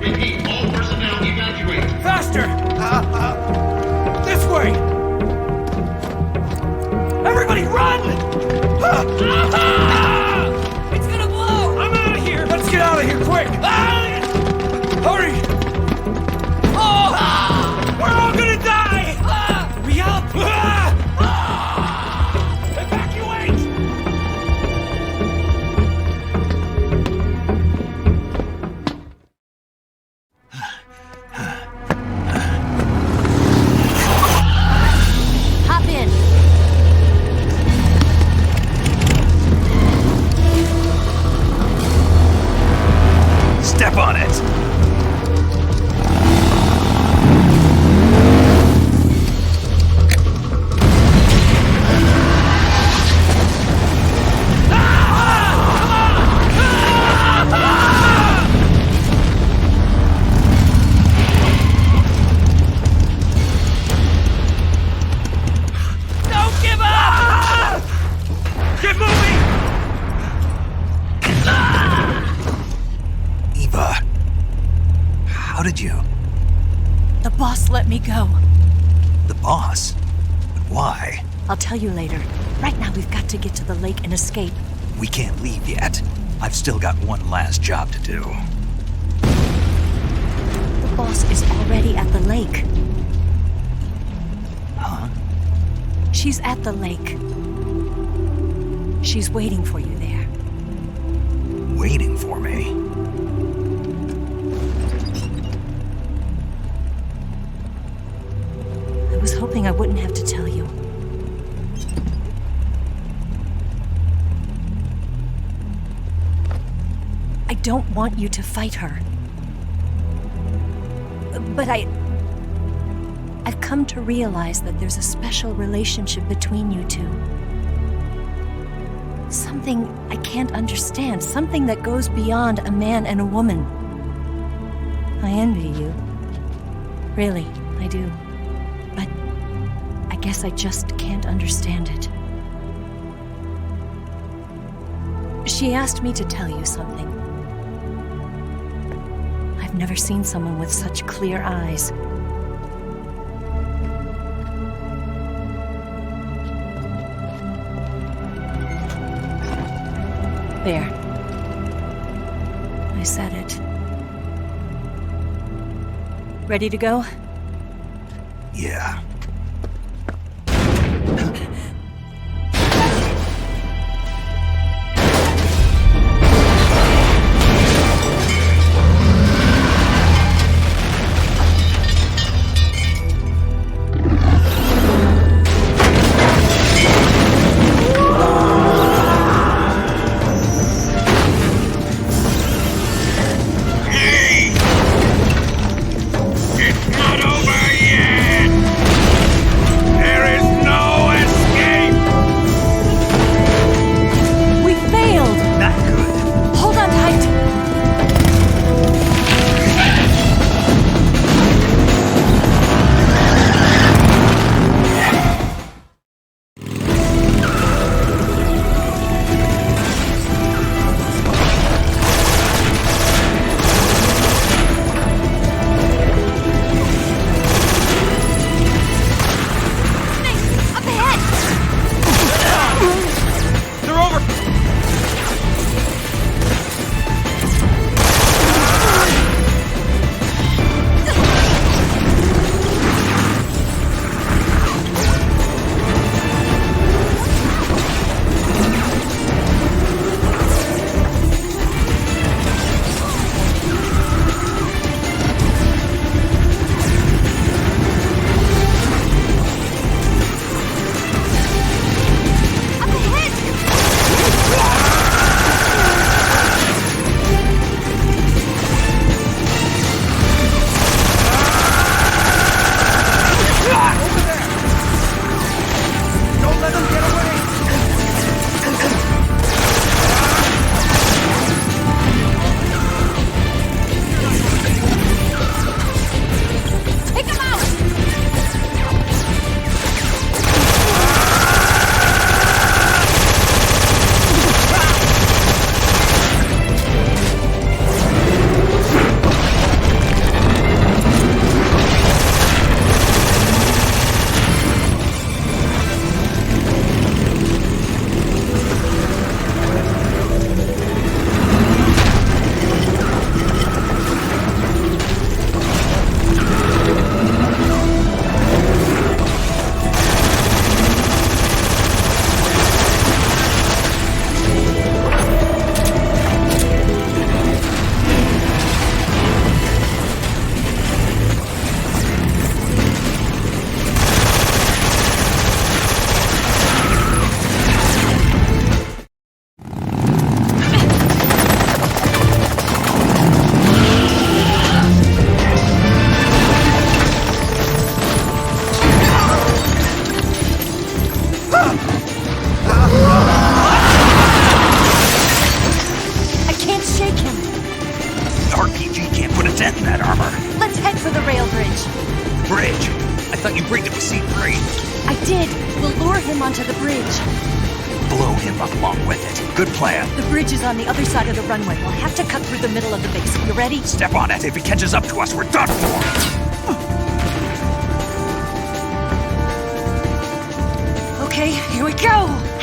Repeat, all personnel evacuate. Faster! This way! Everybody run! It's gonna blow! I'm out of here! Let's get out of here, quick! Hurry! Oh! We're all gonna die! Hurry up! Evacuate! Hop in. Step on it! Don't give up! Get moving! Eva, how did you... The boss let me go. The boss? But why? I'll tell you later. Right now, we've got to get to the lake and escape. We can't leave yet. I've still got one last job to do. The boss is already at the lake. Huh? She's at the lake. She's waiting for you there. Waiting for me? I was hoping I wouldn't have to tell you. I don't want you to fight her. But I've come to realize that there's a special relationship between you two. Something I can't understand, something that goes beyond a man and a woman. I envy you. Really, I do. But I guess I just can't understand it. She asked me to tell you something. I've never seen someone with such clear eyes. There. I said it. Ready to go? Yeah. It's not over yet! There is no escape! dent in that armor. Let's head for the rail bridge. Bridge. I thought you briefed it with C3. I did. We'll lure him onto the bridge. Blow him up along with it. Good plan. The bridge is on the other side of the runway. We'll have to cut through the middle of the base. You ready? Step on it. If he catches up to us, we're done for. Okay, here we go!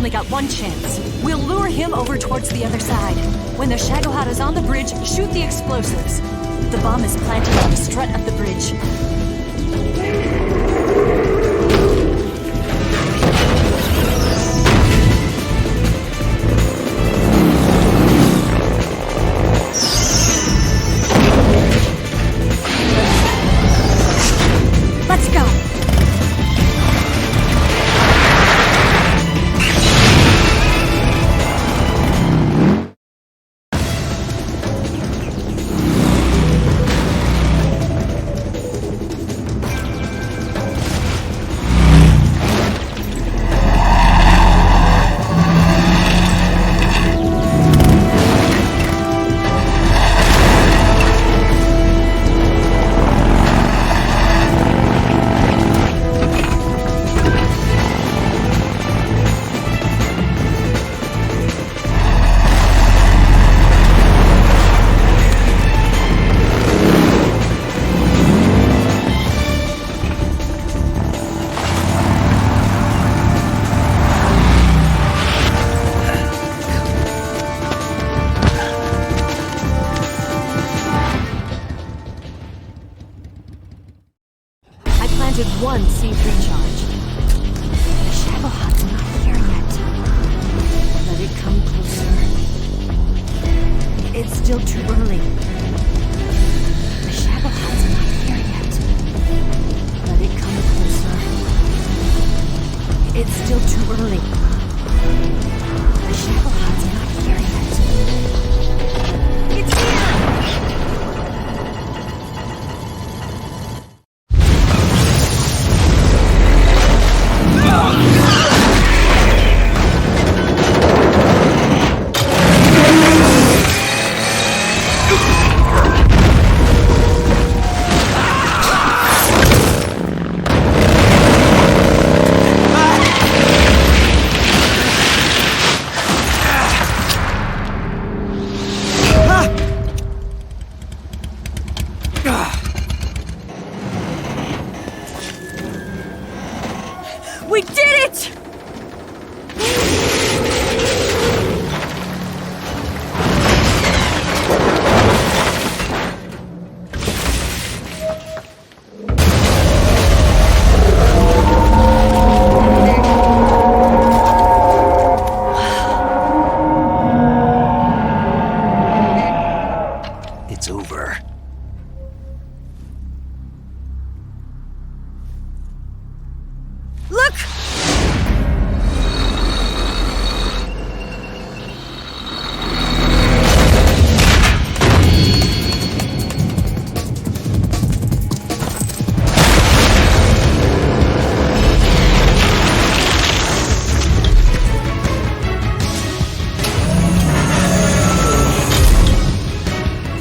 only got one chance. We'll lure him over towards the other side. When the Shagohod is on the bridge, shoot the explosives. The bomb is planted on the strut of the bridge. Let's go! One C3 charge. The Shagohod's not here yet. Let it come closer. It's still too early. The Shagohod's not here yet. Let it come closer. It's still too early. The Shagohod's not here yet. It's here! We did it! It's over. Look!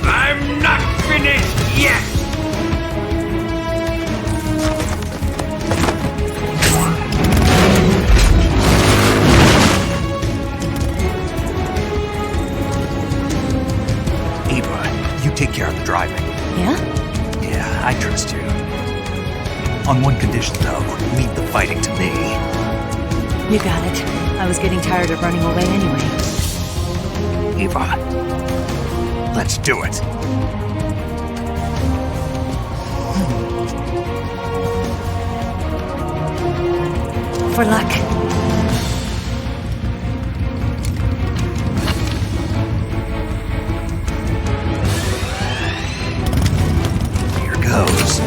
I'm not finished yet! Eva, you take care of the driving. Yeah? Yeah, I trust you. On one condition, though, leave the fighting to me. You got it. I was getting tired of running away anyway. Eva, let's do it. For luck. Here goes.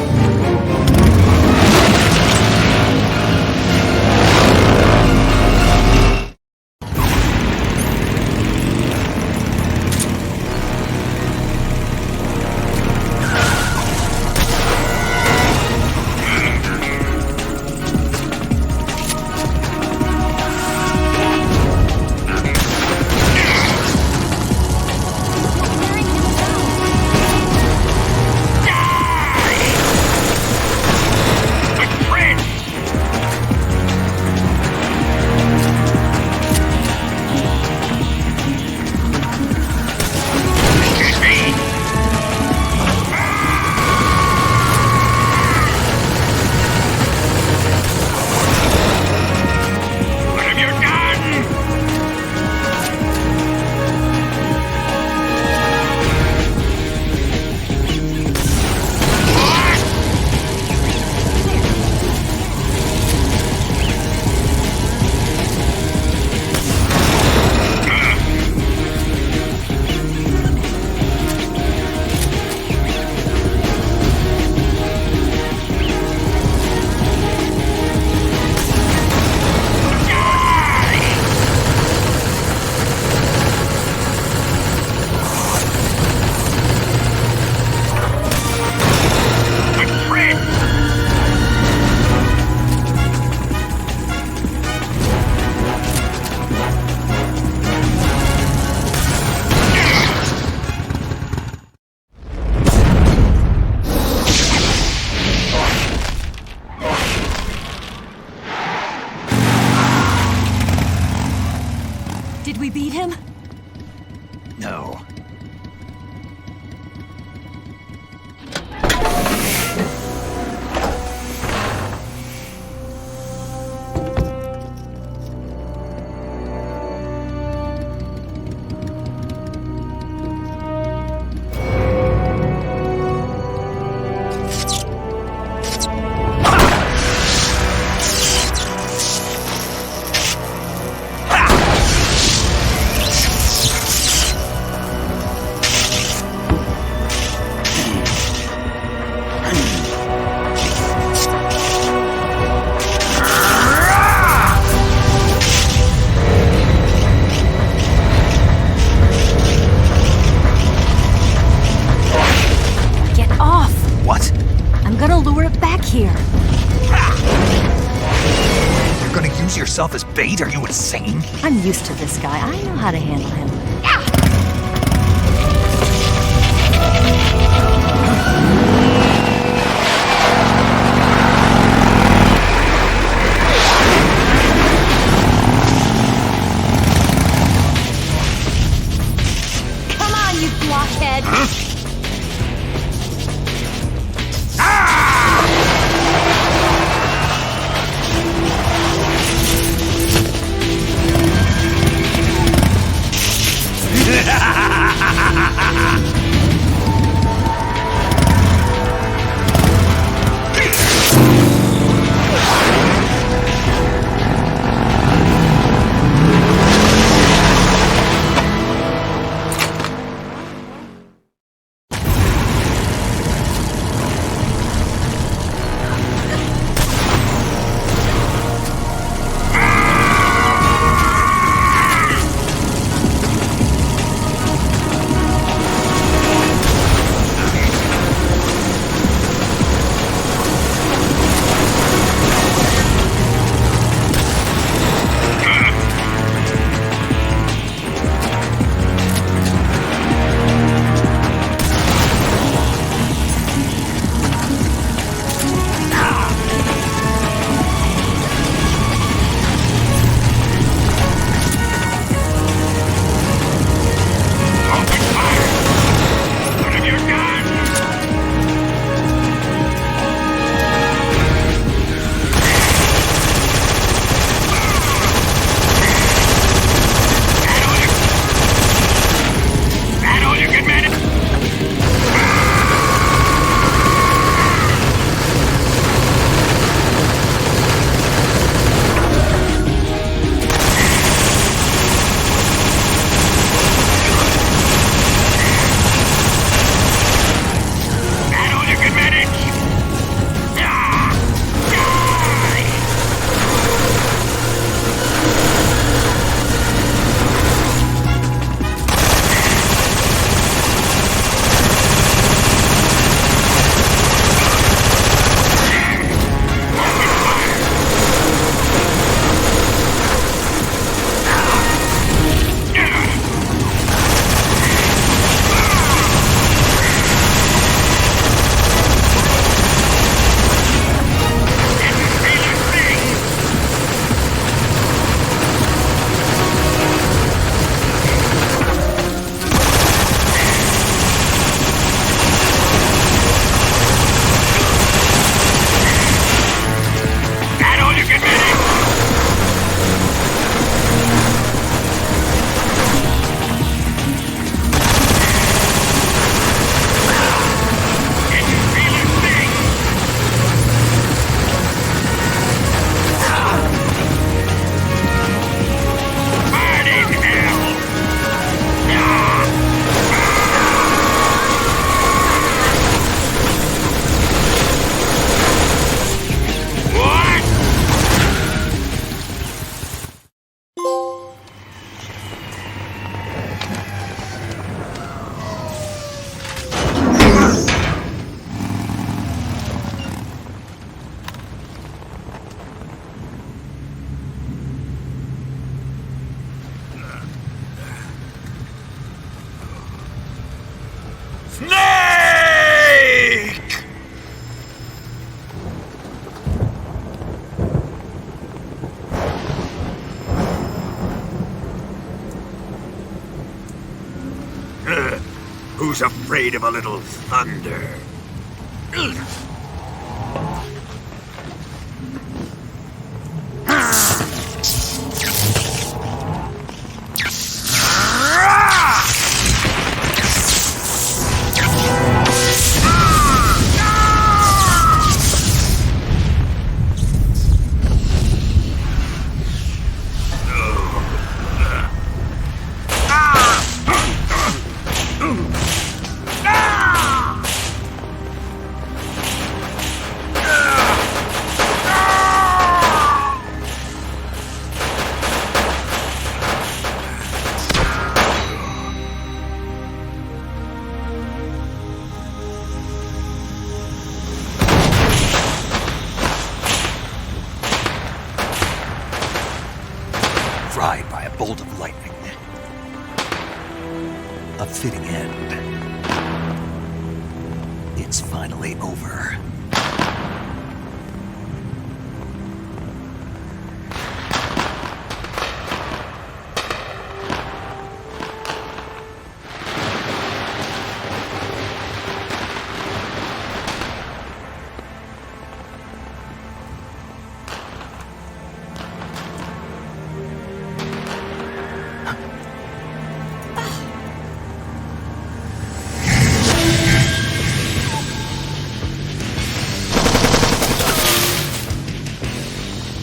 What? I'm gonna lure it back here. You're gonna use yourself as bait? Are you insane? I'm used to this guy. I know how to handle him. Come on, you blockhead! Who's afraid of a little thunder? is finally over.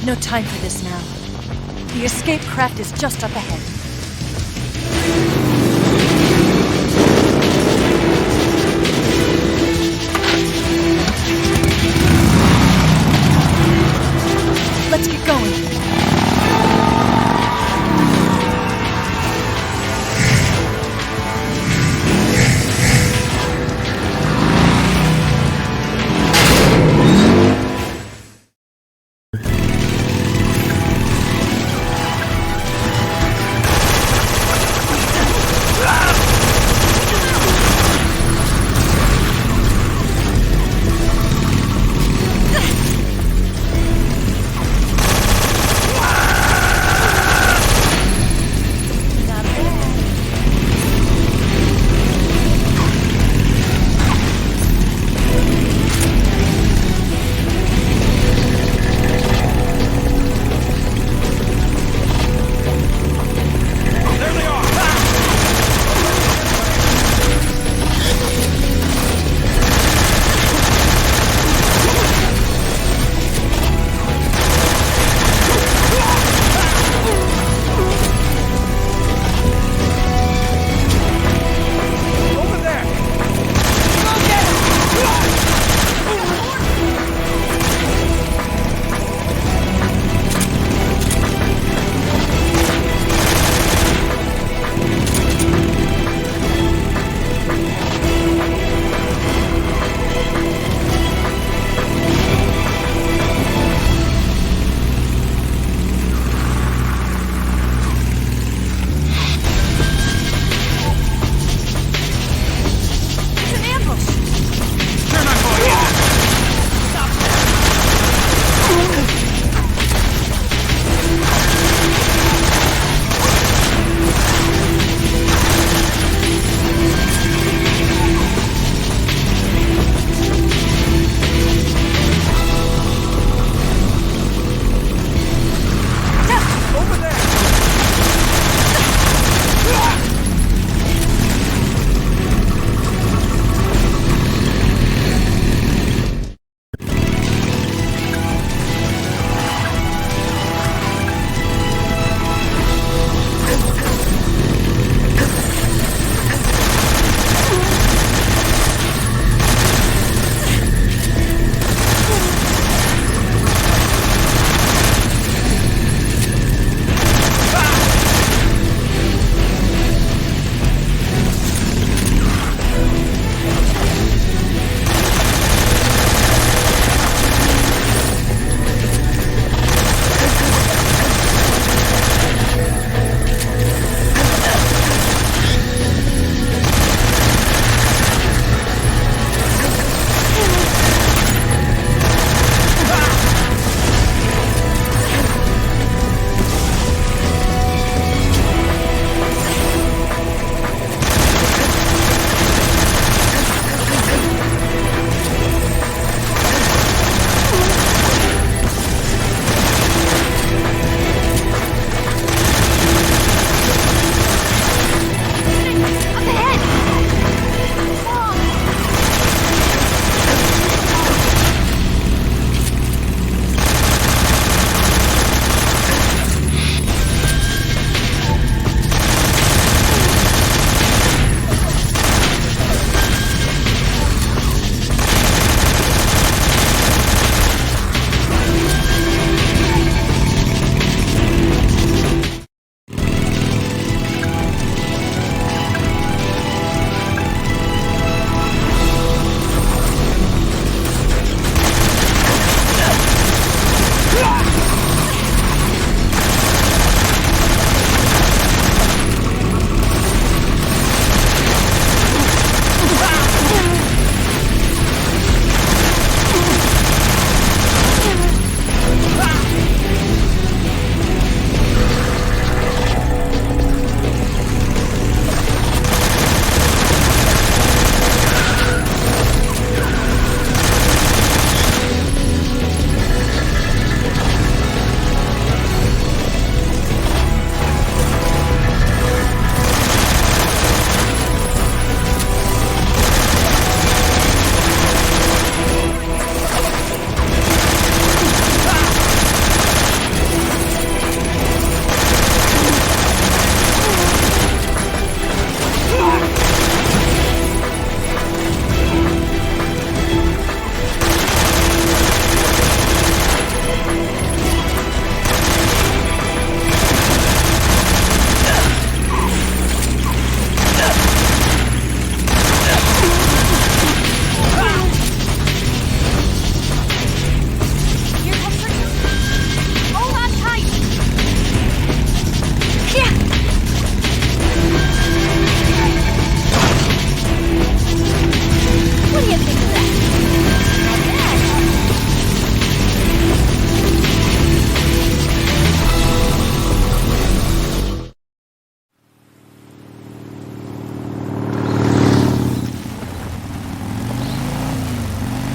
No time for this now. The escape craft is just up ahead. Let's get going.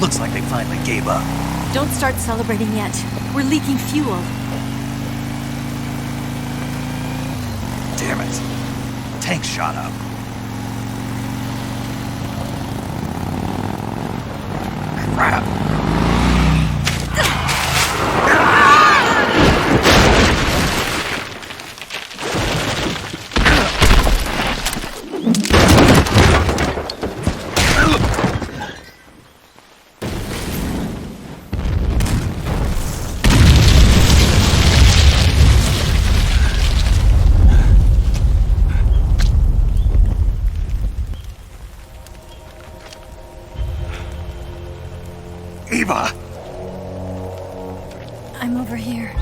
Looks like they finally gave up. Don't start celebrating yet. We're leaking fuel. Damn it. Tank shot up. Crap. Eva! I'm over here.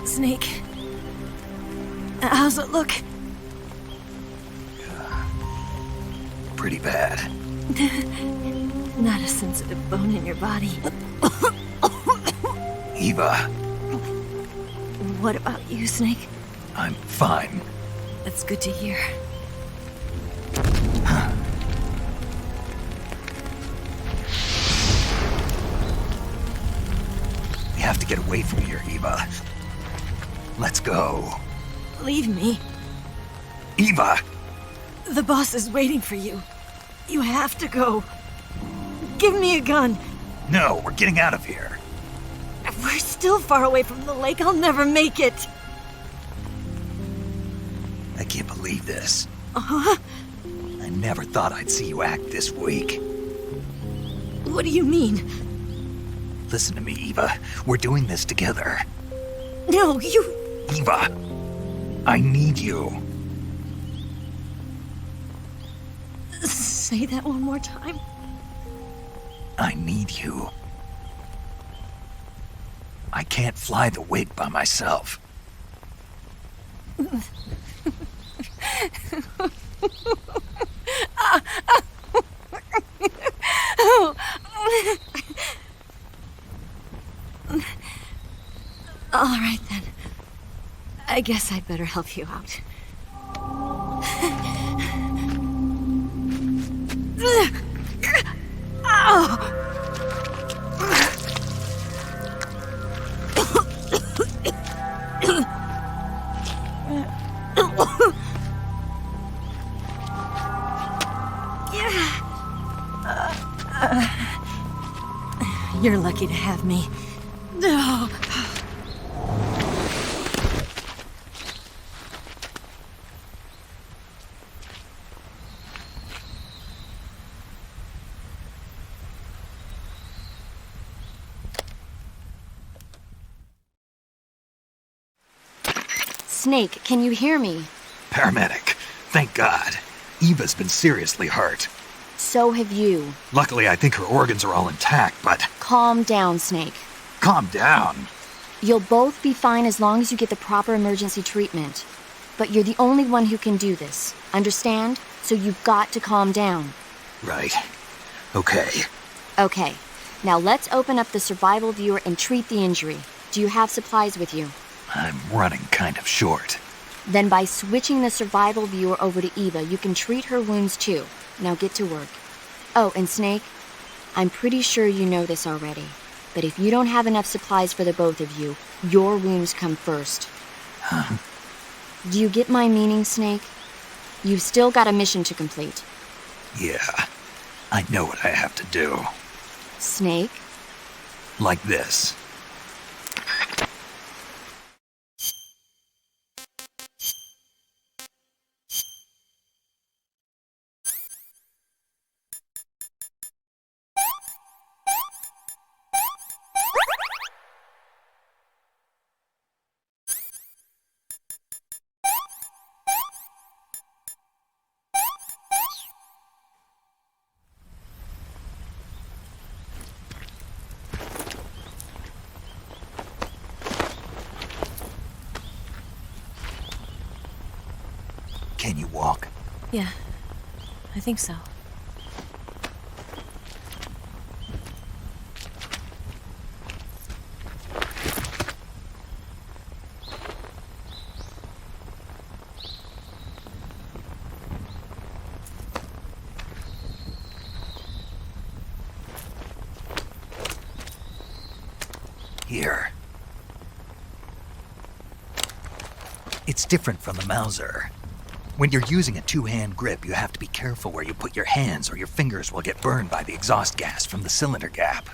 Snake. How's it look? Pretty bad. Not a sensitive bone in your body. Eva, What about you, Snake? I'm fine. That's good to hear. We have to get away from here, Eva. Let's go. Leave me. Eva! The boss is waiting for you. You have to go. Give me a gun. No, we're getting out of here. We're still far away from the lake. I'll never make it. I can't believe this. Uh-huh. I never thought I'd see you act this weak. What do you mean? Listen to me, Eva. We're doing this together. No, you... Eva, I need you. Say that one more time. I need you. I can't fly the wig by myself. All right, then. I guess I'd better help you out. You're lucky to have me. No. Snake, can you hear me? Paramedic, thank God. Eva's been seriously hurt. So have you. Luckily, I think her organs are all intact, but... Calm down, Snake. Calm down. You'll both be fine as long as you get the proper emergency treatment. But you're the only one who can do this. Understand? So you've got to calm down. Right. Okay. Okay. Now let's open up the survival viewer and treat the injury. Do you have supplies with you? I'm running kind of short. Then by switching the survival viewer over to Eva, you can treat her wounds too. Now get to work. Oh, and Snake, I'm pretty sure you know this already, but if you don't have enough supplies for the both of you, your wounds come first. Huh? Do you get my meaning, Snake? You've still got a mission to complete. Yeah, I know what I have to do. Snake? Like this. Can you walk? Yeah, I think so. Here. It's different from the Mauser. When you're using a two-hand grip, you have to be careful where you put your hands or your fingers will get burned by the exhaust gas from the cylinder gap.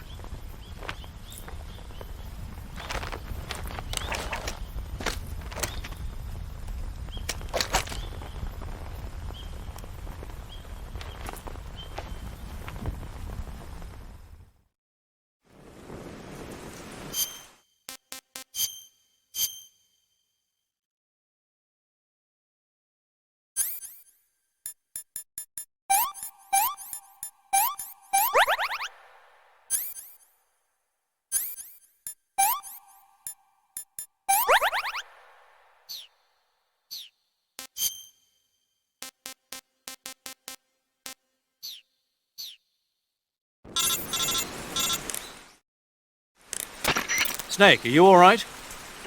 Snake, are you all right?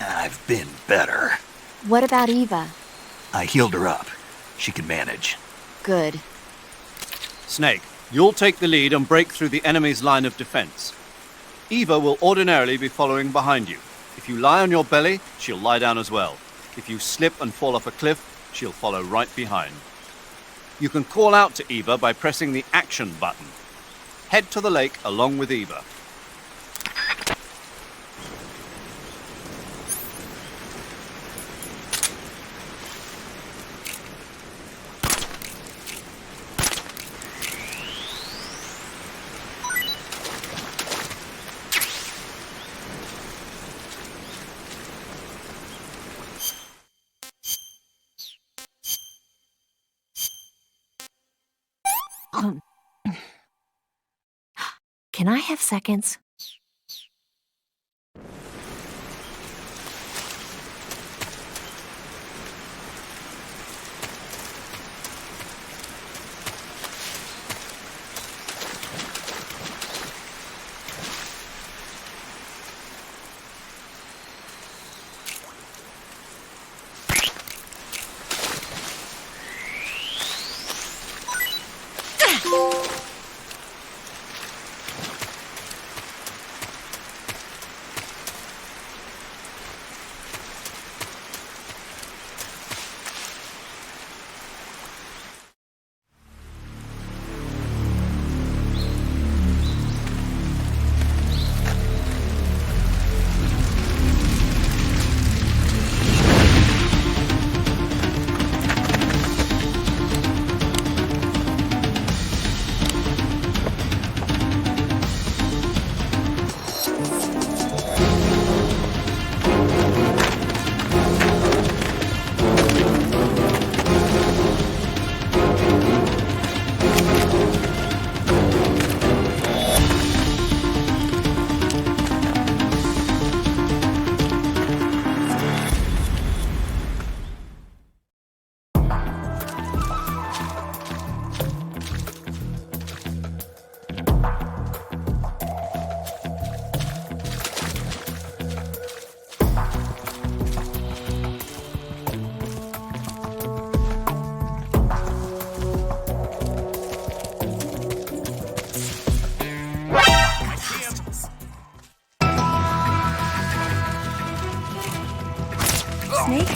I've been better. What about Eva? I healed her up. She can manage. Good. Snake, you'll take the lead and break through the enemy's line of defense. Eva will ordinarily be following behind you. If you lie on your belly, she'll lie down as well. If you slip and fall off a cliff, she'll follow right behind. You can call out to Eva by pressing the action button. Head to the lake along with Eva. Can I have seconds? Snake?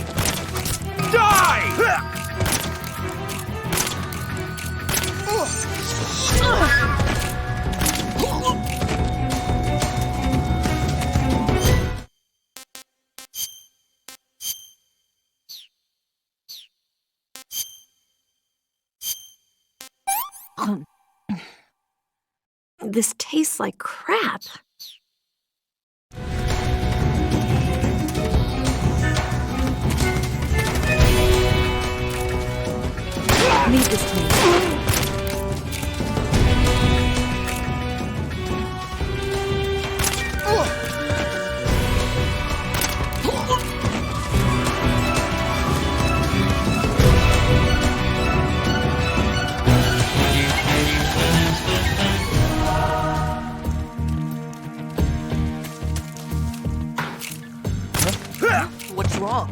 This tastes like crap. Leave this to me. wrong?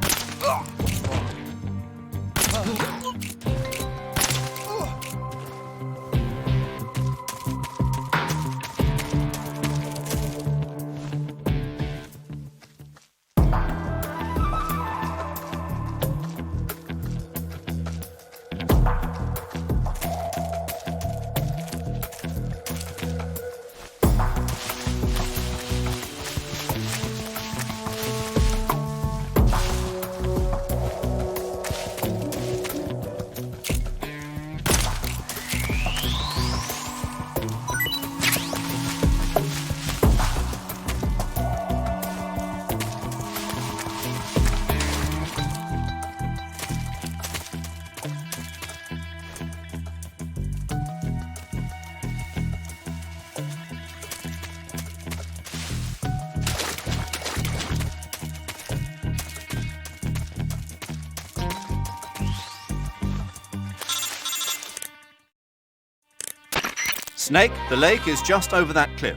Snake, the lake is just over that cliff.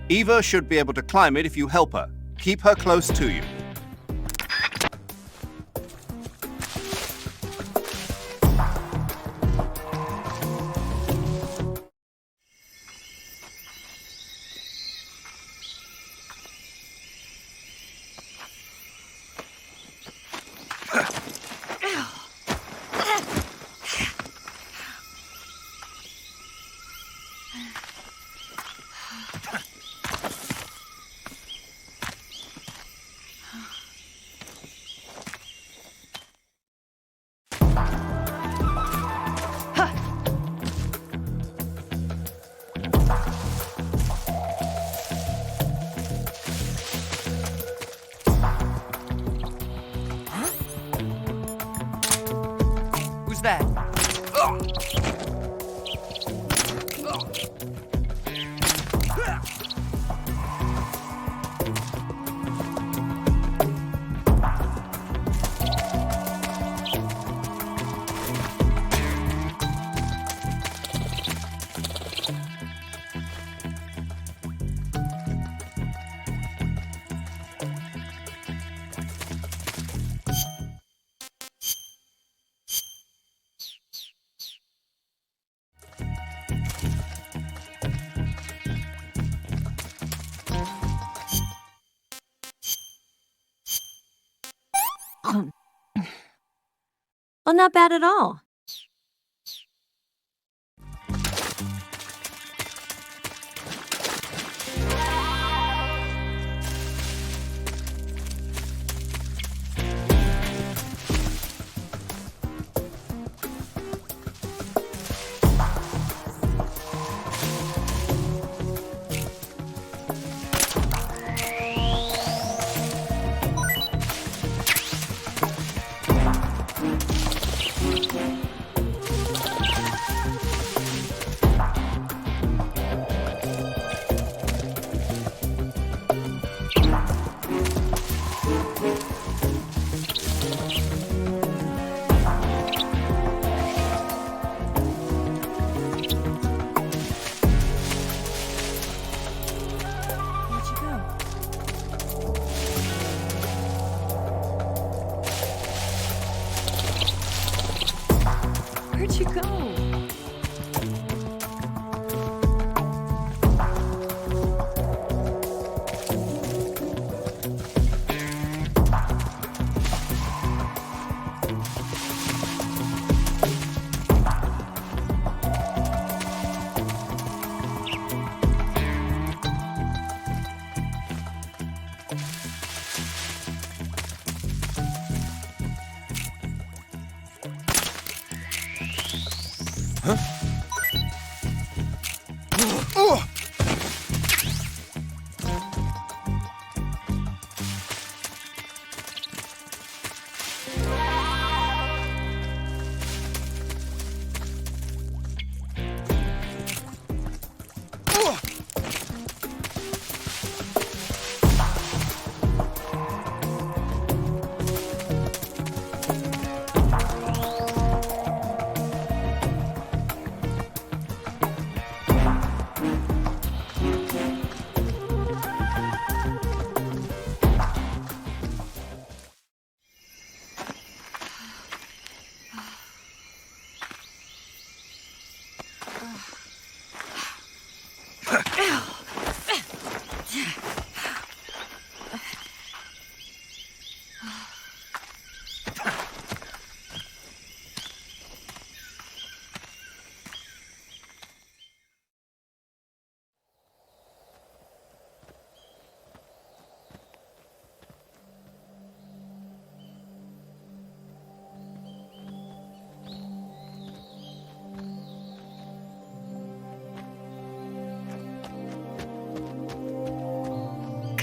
Eva should be able to climb it if you help her. Keep her close to you. Who's that? Well, not bad at all. Where'd you go?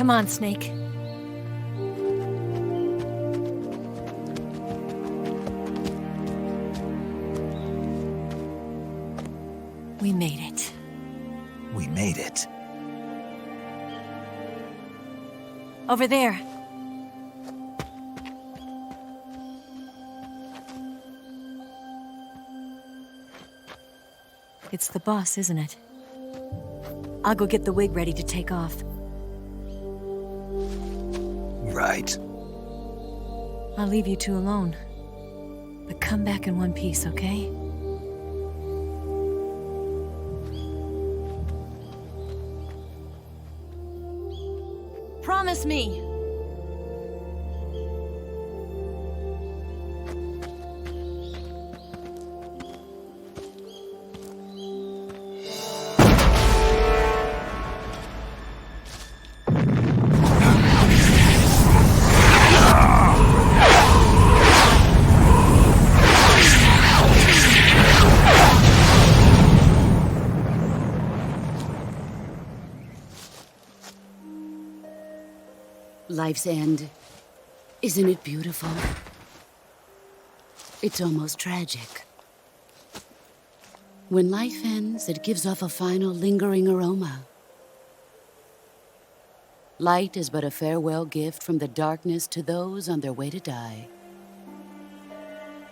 Come on, Snake. We made it. We made it. Over there. It's the boss, isn't it? I'll go get the wig ready to take off. Right. I'll leave you two alone. But come back in one piece, okay? Promise me! Life's end. Isn't it beautiful? It's almost tragic. When life ends, it gives off a final lingering aroma. Light is but a farewell gift from the darkness to those on their way to die.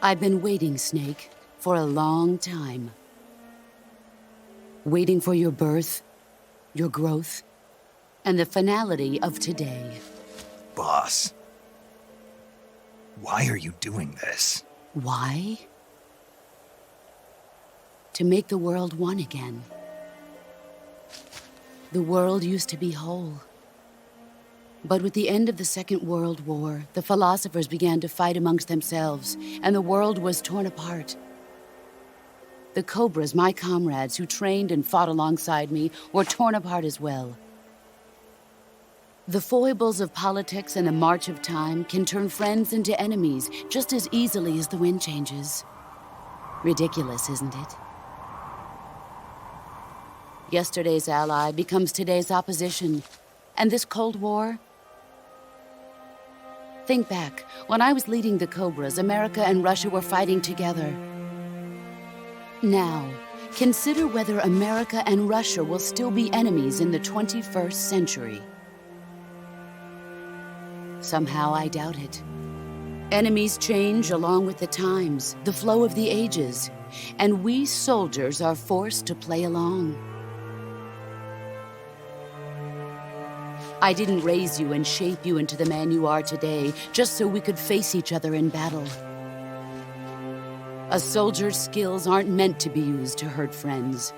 I've been waiting, Snake, for a long time. Waiting for your birth, your growth, and the finality of today. Boss. Why are you doing this? Why? To make the world one again. The world used to be whole. But with the end of the Second World War, the philosophers began to fight amongst themselves, and the world was torn apart. The Cobras, my comrades who trained and fought alongside me, were torn apart as well. The foibles of politics and the march of time can turn friends into enemies just as easily as the wind changes. Ridiculous, isn't it? Yesterday's ally becomes today's opposition, and this Cold War... Think back, when I was leading the Cobras, America and Russia were fighting together. Now, consider whether America and Russia will still be enemies in the 21st century. Somehow I doubt it. Enemies change along with the times, the flow of the ages, and we soldiers are forced to play along. I didn't raise you and shape you into the man you are today just so we could face each other in battle. A soldier's skills aren't meant to be used to hurt friends.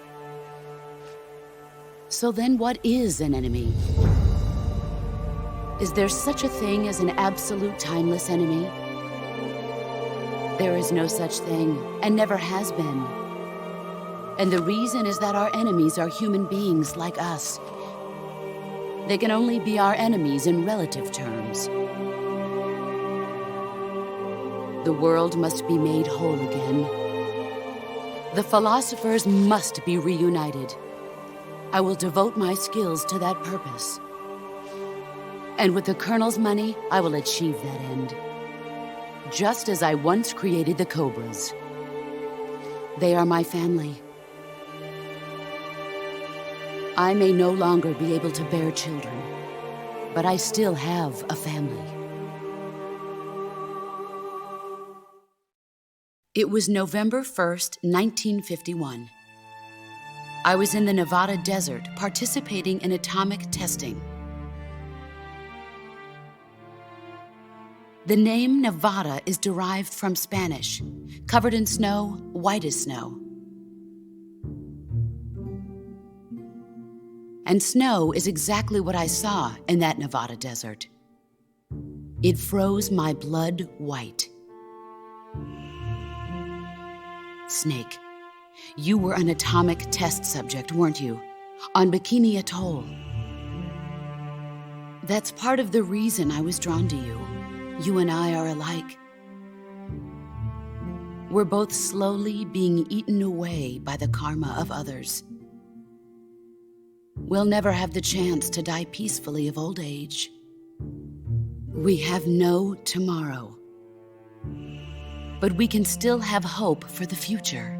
So then what is an enemy? Is there such a thing as an absolute timeless enemy? There is no such thing, and never has been. And the reason is that our enemies are human beings like us. They can only be our enemies in relative terms. The world must be made whole again. The philosophers must be reunited. I will devote my skills to that purpose. And with the Colonel's money, I will achieve that end. Just as I once created the Cobras. They are my family. I may no longer be able to bear children, but I still have a family. It was November 1st, 1951. I was in the Nevada desert participating in atomic testing. The name Nevada is derived from Spanish, covered in snow, white as snow. And snow is exactly what I saw in that Nevada desert. It froze my blood white. Snake, you were an atomic test subject, weren't you? On Bikini Atoll. That's part of the reason I was drawn to you. You and I are alike. We're both slowly being eaten away by the karma of others. we'll never have the chance to die peacefully of old age. We have no tomorrow. But we can still have hope for the future.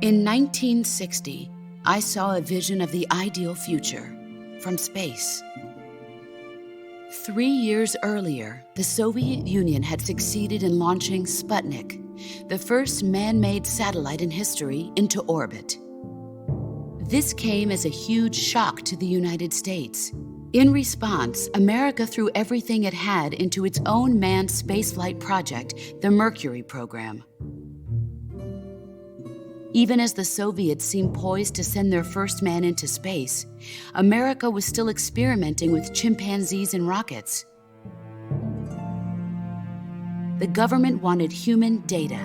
In 1960, I saw a vision of the ideal future from space. 3 years earlier, the Soviet Union had succeeded in launching Sputnik, the first man-made satellite in history, into orbit. This came as a huge shock to the United States. In response, America threw everything it had into its own manned spaceflight project, the Mercury program. Even as the Soviets seemed poised to send their first man into space, America was still experimenting with chimpanzees and rockets. The government wanted human data,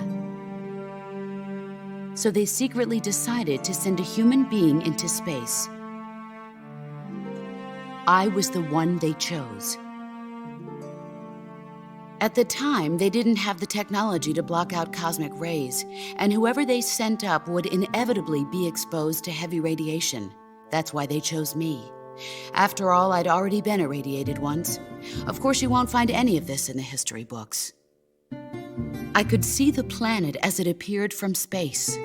so they secretly decided to send a human being into space. I was the one they chose. At the time, they didn't have the technology to block out cosmic rays, and whoever they sent up would inevitably be exposed to heavy radiation. That's why they chose me. After all, I'd already been irradiated once. Of course, you won't find any of this in the history books. I could see the planet as it appeared from space.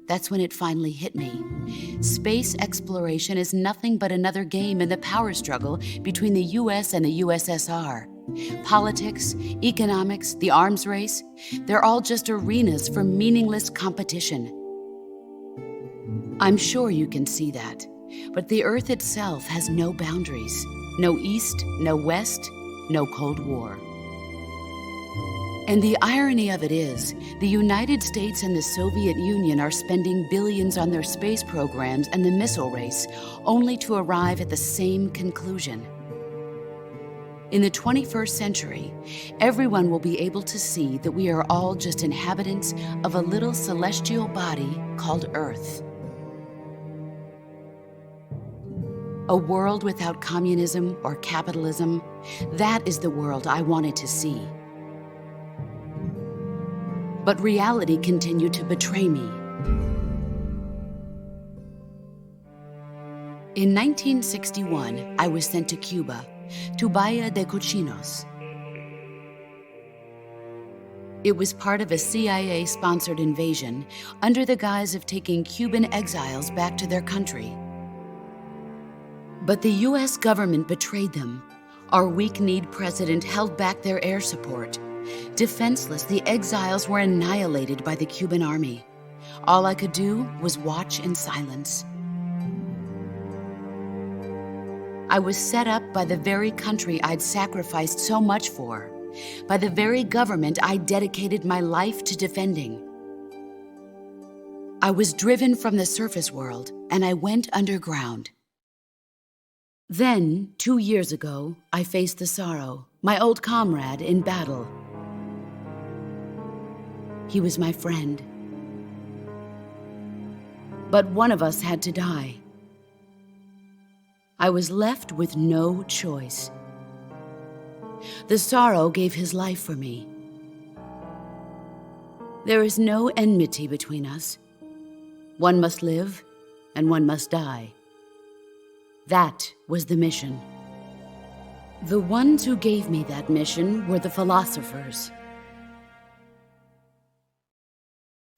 That's when it finally hit me. Space exploration is nothing but another game in the power struggle between the US and the USSR. Politics, economics, the arms race, they're all just arenas for meaningless competition. I'm sure you can see that, but the Earth itself has no boundaries. No East, no West, no Cold War. And the irony of it is, the United States and the Soviet Union are spending billions on their space programs and the missile race, only to arrive at the same conclusion. In the 21st century, everyone will be able to see that we are all just inhabitants of a little celestial body called Earth. A world without communism or capitalism, that is the world I wanted to see. But reality continued to betray me. In 1961, I was sent to Cuba, to Bahia de Cochinos. It was part of a CIA-sponsored invasion under the guise of taking Cuban exiles back to their country. But the US government betrayed them. Our weak-kneed president held back their air support. Defenseless, the exiles were annihilated by the Cuban army. All I could do was watch in silence. I was set up by the very country I'd sacrificed so much for, by the very government I dedicated my life to defending. I was driven from the surface world, and I went underground. Then, 2 years ago, I faced the Sorrow, my old comrade in battle. He was my friend. But one of us had to die. I was left with no choice. The Sorrow gave his life for me. There is no enmity between us. One must live, and one must die. That was the mission. The ones who gave me that mission were the philosophers.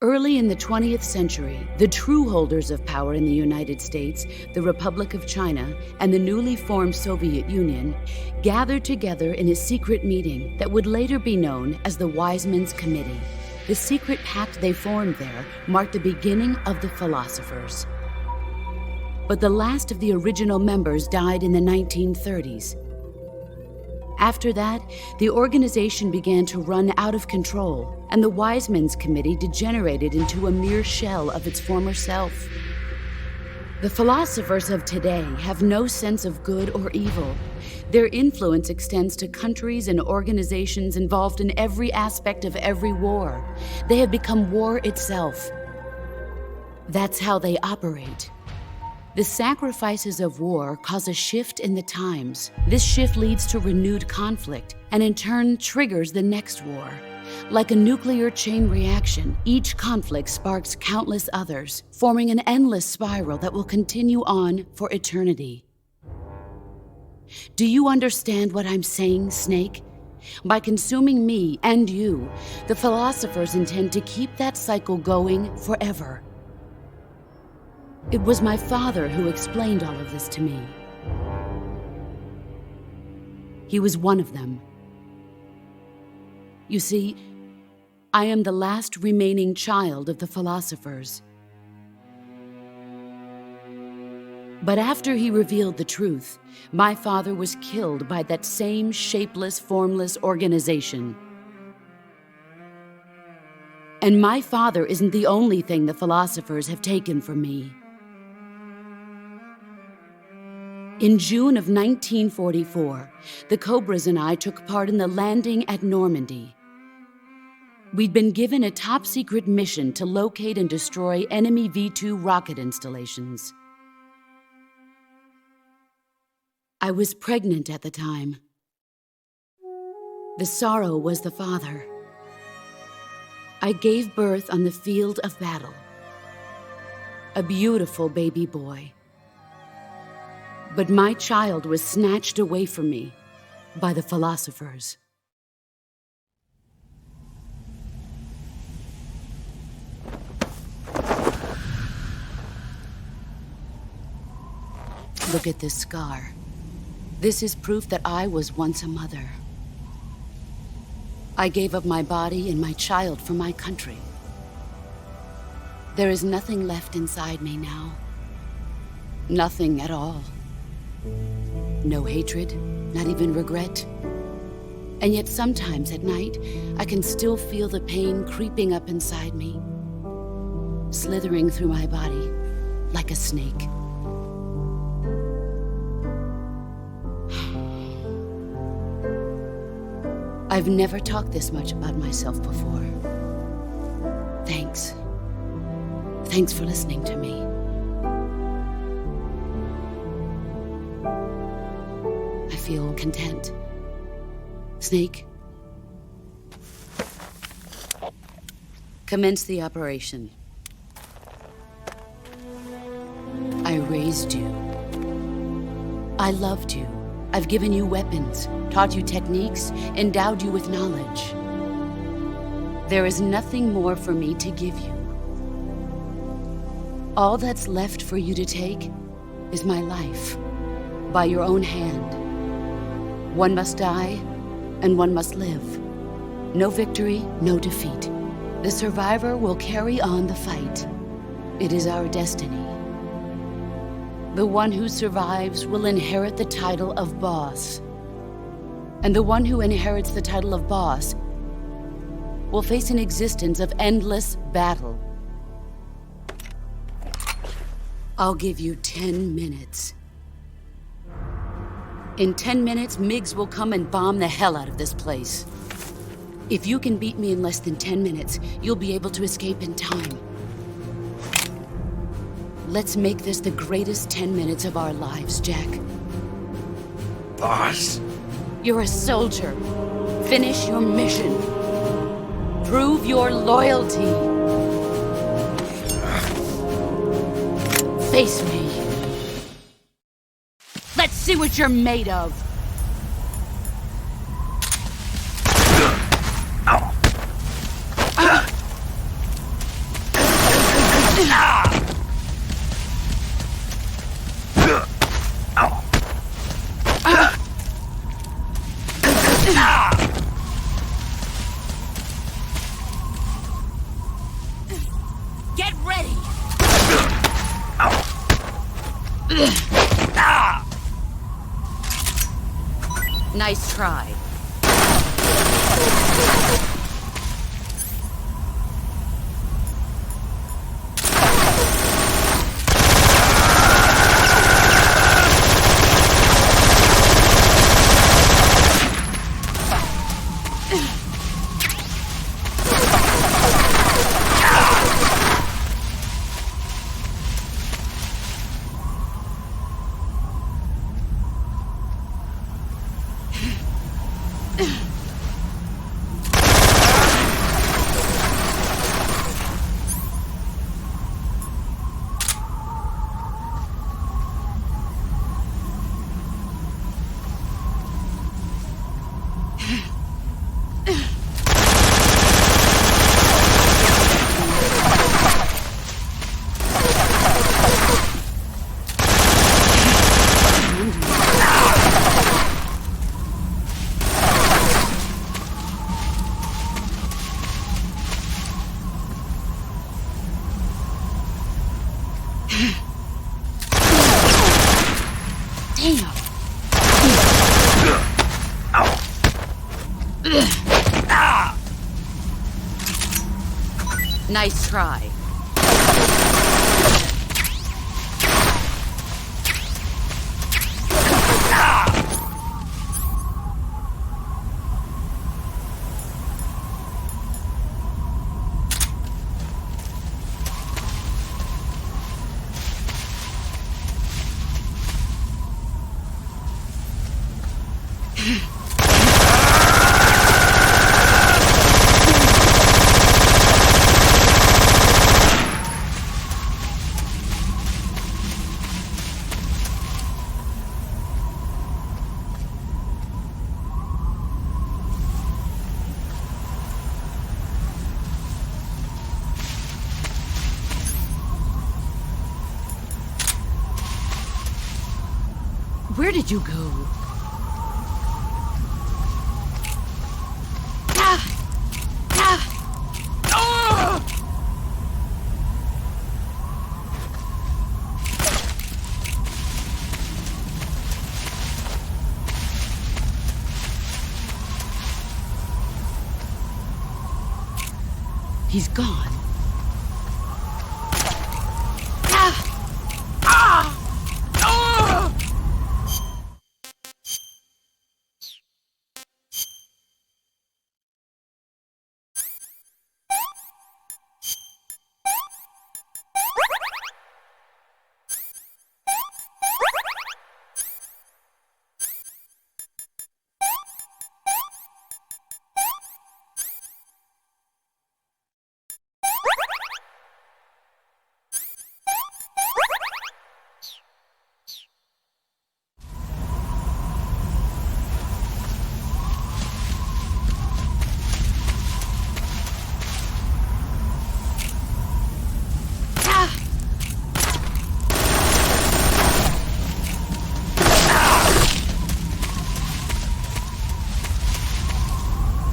Early in the 20th century, the true holders of power in the United States, the Republic of China, and the newly formed Soviet Union gathered together in a secret meeting that would later be known as the Wise Men's Committee. The secret pact they formed there marked the beginning of the philosophers. But the last of the original members died in the 1930s. After that, the organization began to run out of control, and the Wise Men's Committee degenerated into a mere shell of its former self. The philosophers of today have no sense of good or evil. Their influence extends to countries and organizations involved in every aspect of every war. They have become war itself. That's how they operate. The sacrifices of war cause a shift in the times. This shift leads to renewed conflict, and in turn triggers the next war. Like a nuclear chain reaction, each conflict sparks countless others, forming an endless spiral that will continue on for eternity. Do you understand what I'm saying, Snake? By consuming me and you, the philosophers intend to keep that cycle going forever. It was my father who explained all of this to me. He was one of them. You see, I am the last remaining child of the philosophers. But after he revealed the truth, my father was killed by that same shapeless, formless organization. And my father isn't the only thing the philosophers have taken from me. In June of 1944, the Cobras and I took part in the landing at Normandy. We'd been given a top-secret mission to locate and destroy enemy V-2 rocket installations. I was pregnant at the time. The sorrow was the father. I gave birth on the field of battle. A beautiful baby boy. But my child was snatched away from me by the philosophers. Look at this scar. This is proof that I was once a mother. I gave up my body and my child for my country. There is nothing left inside me now. Nothing at all. No hatred, not even regret. And yet sometimes at night, I can still feel the pain creeping up inside me, slithering through my body like a snake. I've never talked this much about myself before. Thanks. Thanks for listening to me. I feel content. Snake, commence the operation. I raised you. I loved you. I've given you weapons, taught you techniques, endowed you with knowledge. There is nothing more for me to give you. All that's left for you to take is my life, by your own hand. One must die, and one must live. No victory, no defeat. The survivor will carry on the fight. It is our destiny. The one who survives will inherit the title of boss. And the one who inherits the title of boss will face an existence of endless battle. I'll give you 10 minutes. In 10 minutes, MiGs will come and bomb the hell out of this place. If you can beat me in less than 10 minutes, you'll be able to escape in time. Let's make this the greatest 10 minutes of our lives, Jack. Boss. You're a soldier. Finish your mission. Prove your loyalty. Face me. Let's see what you're made of. Get ready! Nice try. Nice try. Where did you go? He's gone.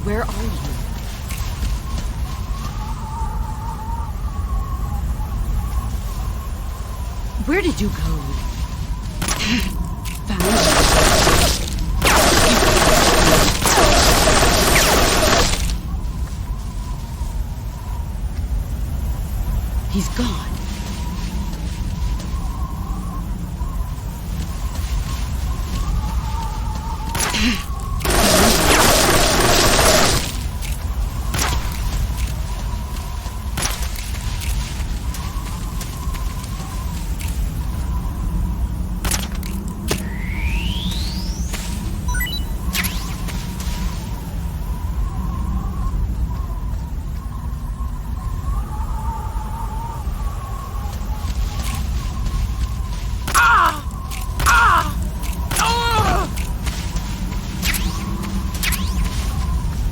Where are you? Where did you go? Found you. He's gone.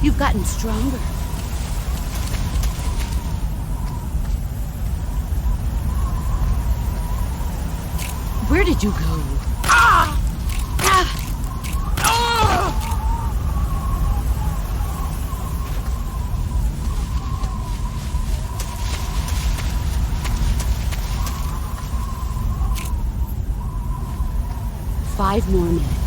You've gotten stronger. Where did you go? 5 more minutes.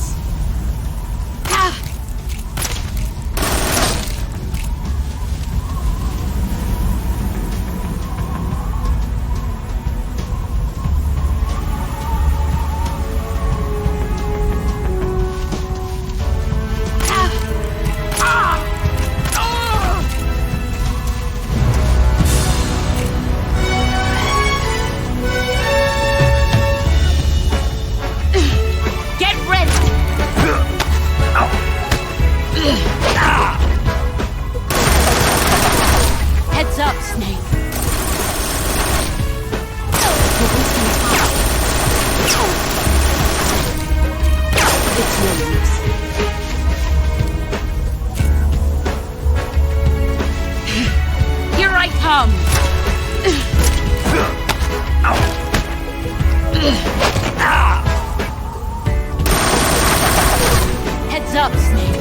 Heads up, Snake. It's no use. Here I come. Heads up, Snake.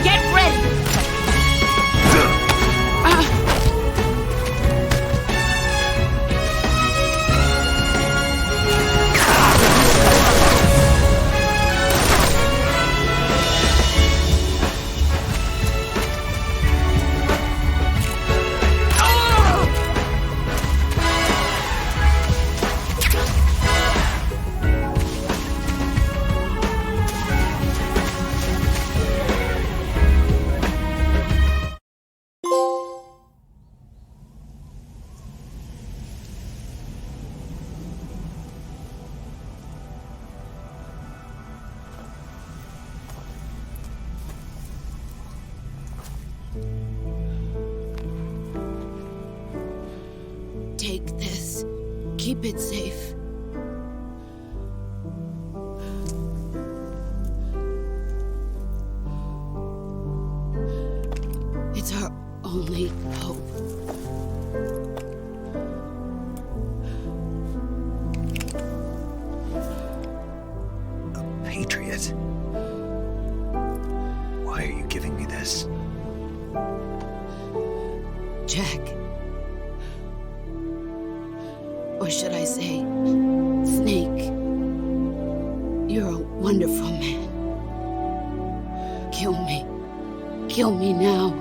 Get ready! keep it safe. It's our only hope. A patriot? Why are you giving me this? Jack. Or should I say, Snake. You're a wonderful man. Kill me. Kill me now.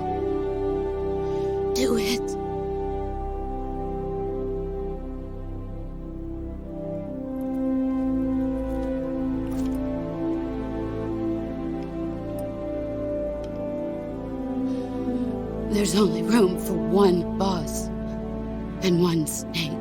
Do it. There's only room for one boss and one snake.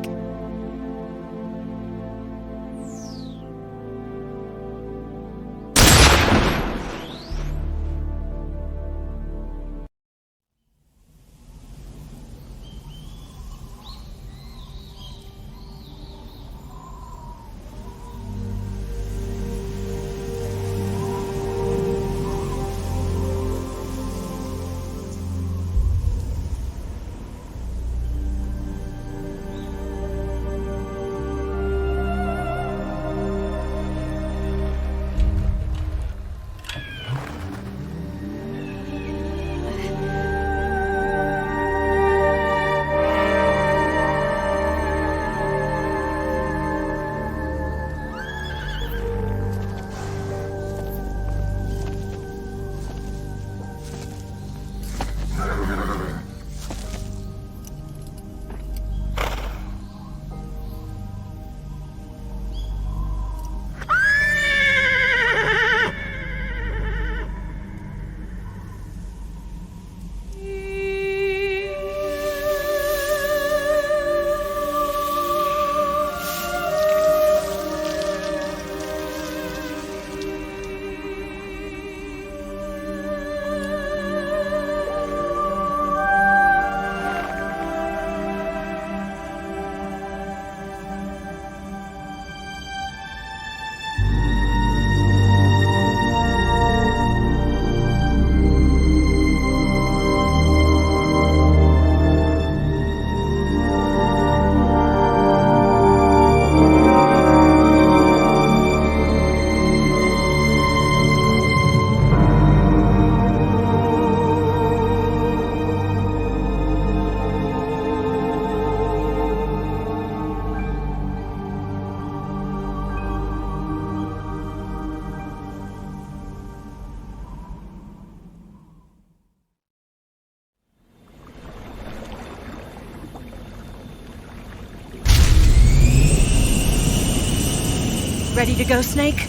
Ready to go, Snake?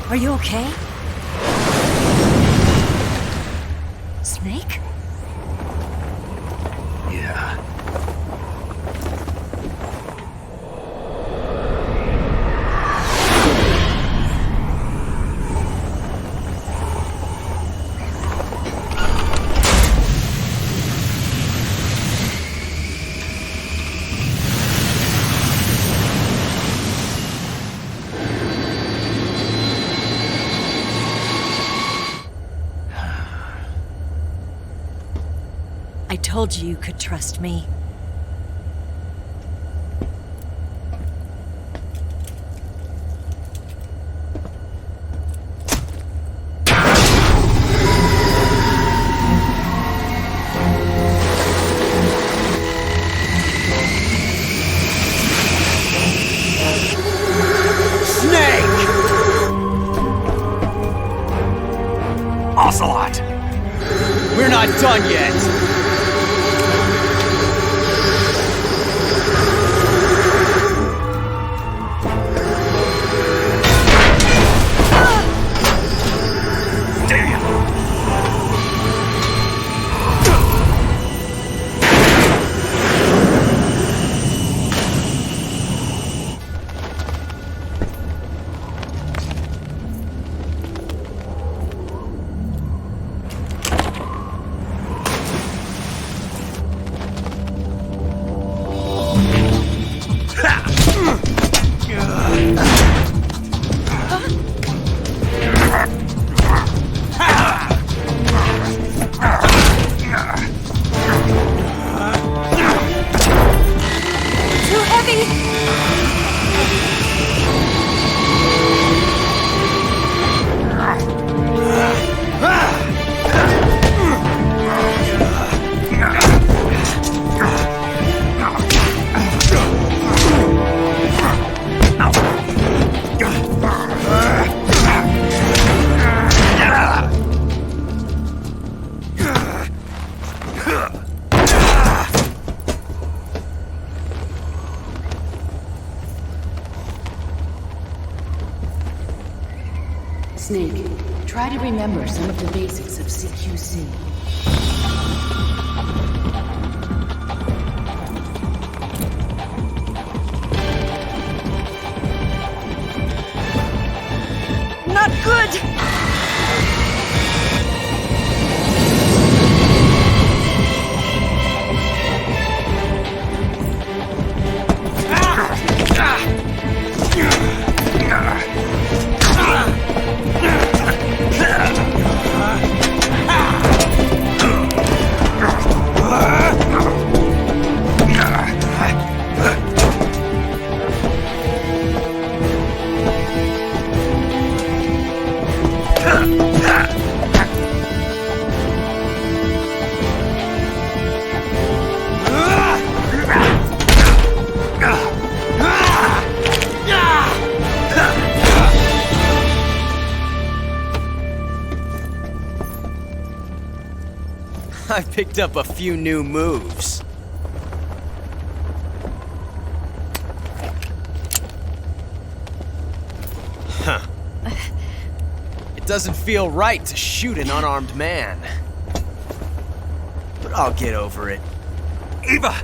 Are you okay? Snake? Yeah. I told you you could trust me. Ocelot! We're not done yet! Snake, try to remember some of the basics of CQC. Not good! I picked up a few new moves. Huh. It doesn't feel right to shoot an unarmed man. But I'll get over it. Eva!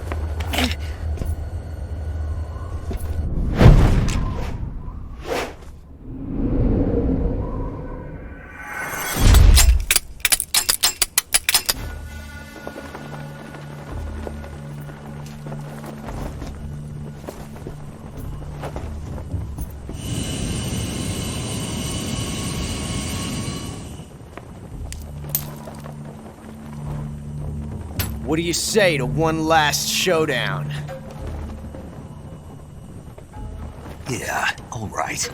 What do you say to one last showdown? Yeah, all right.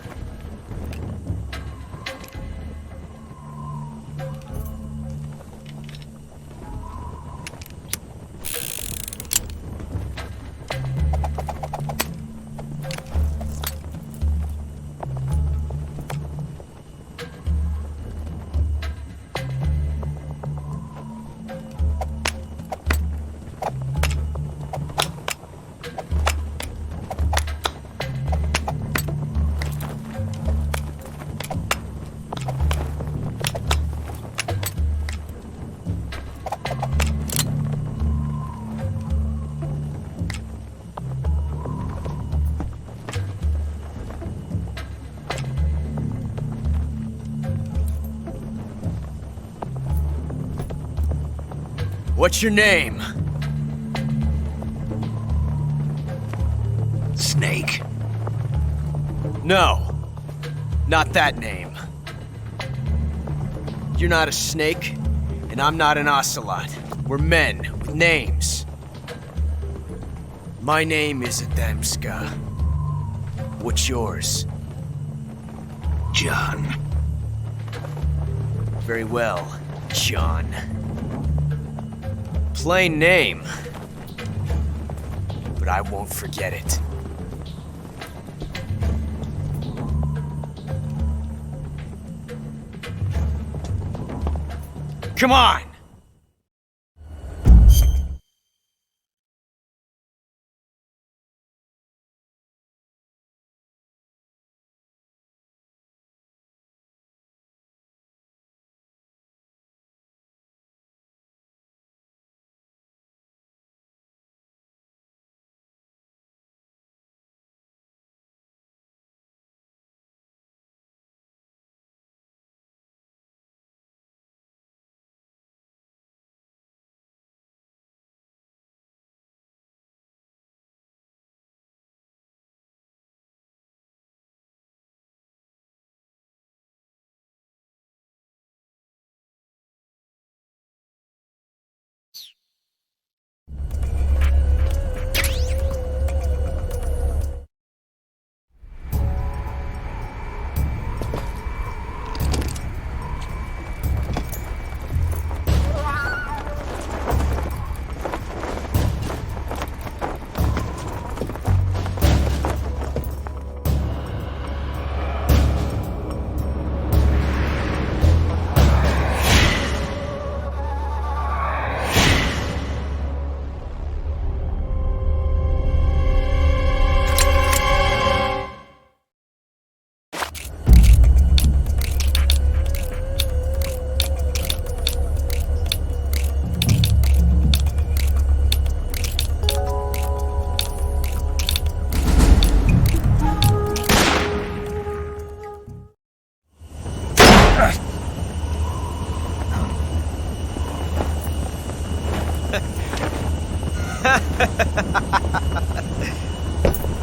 What's your name? Snake. No, not that name. You're not a snake, and I'm not an ocelot. We're men with names. My name is Adamska. What's yours? John. Very well, John. Plain name, but I won't forget it. Come on!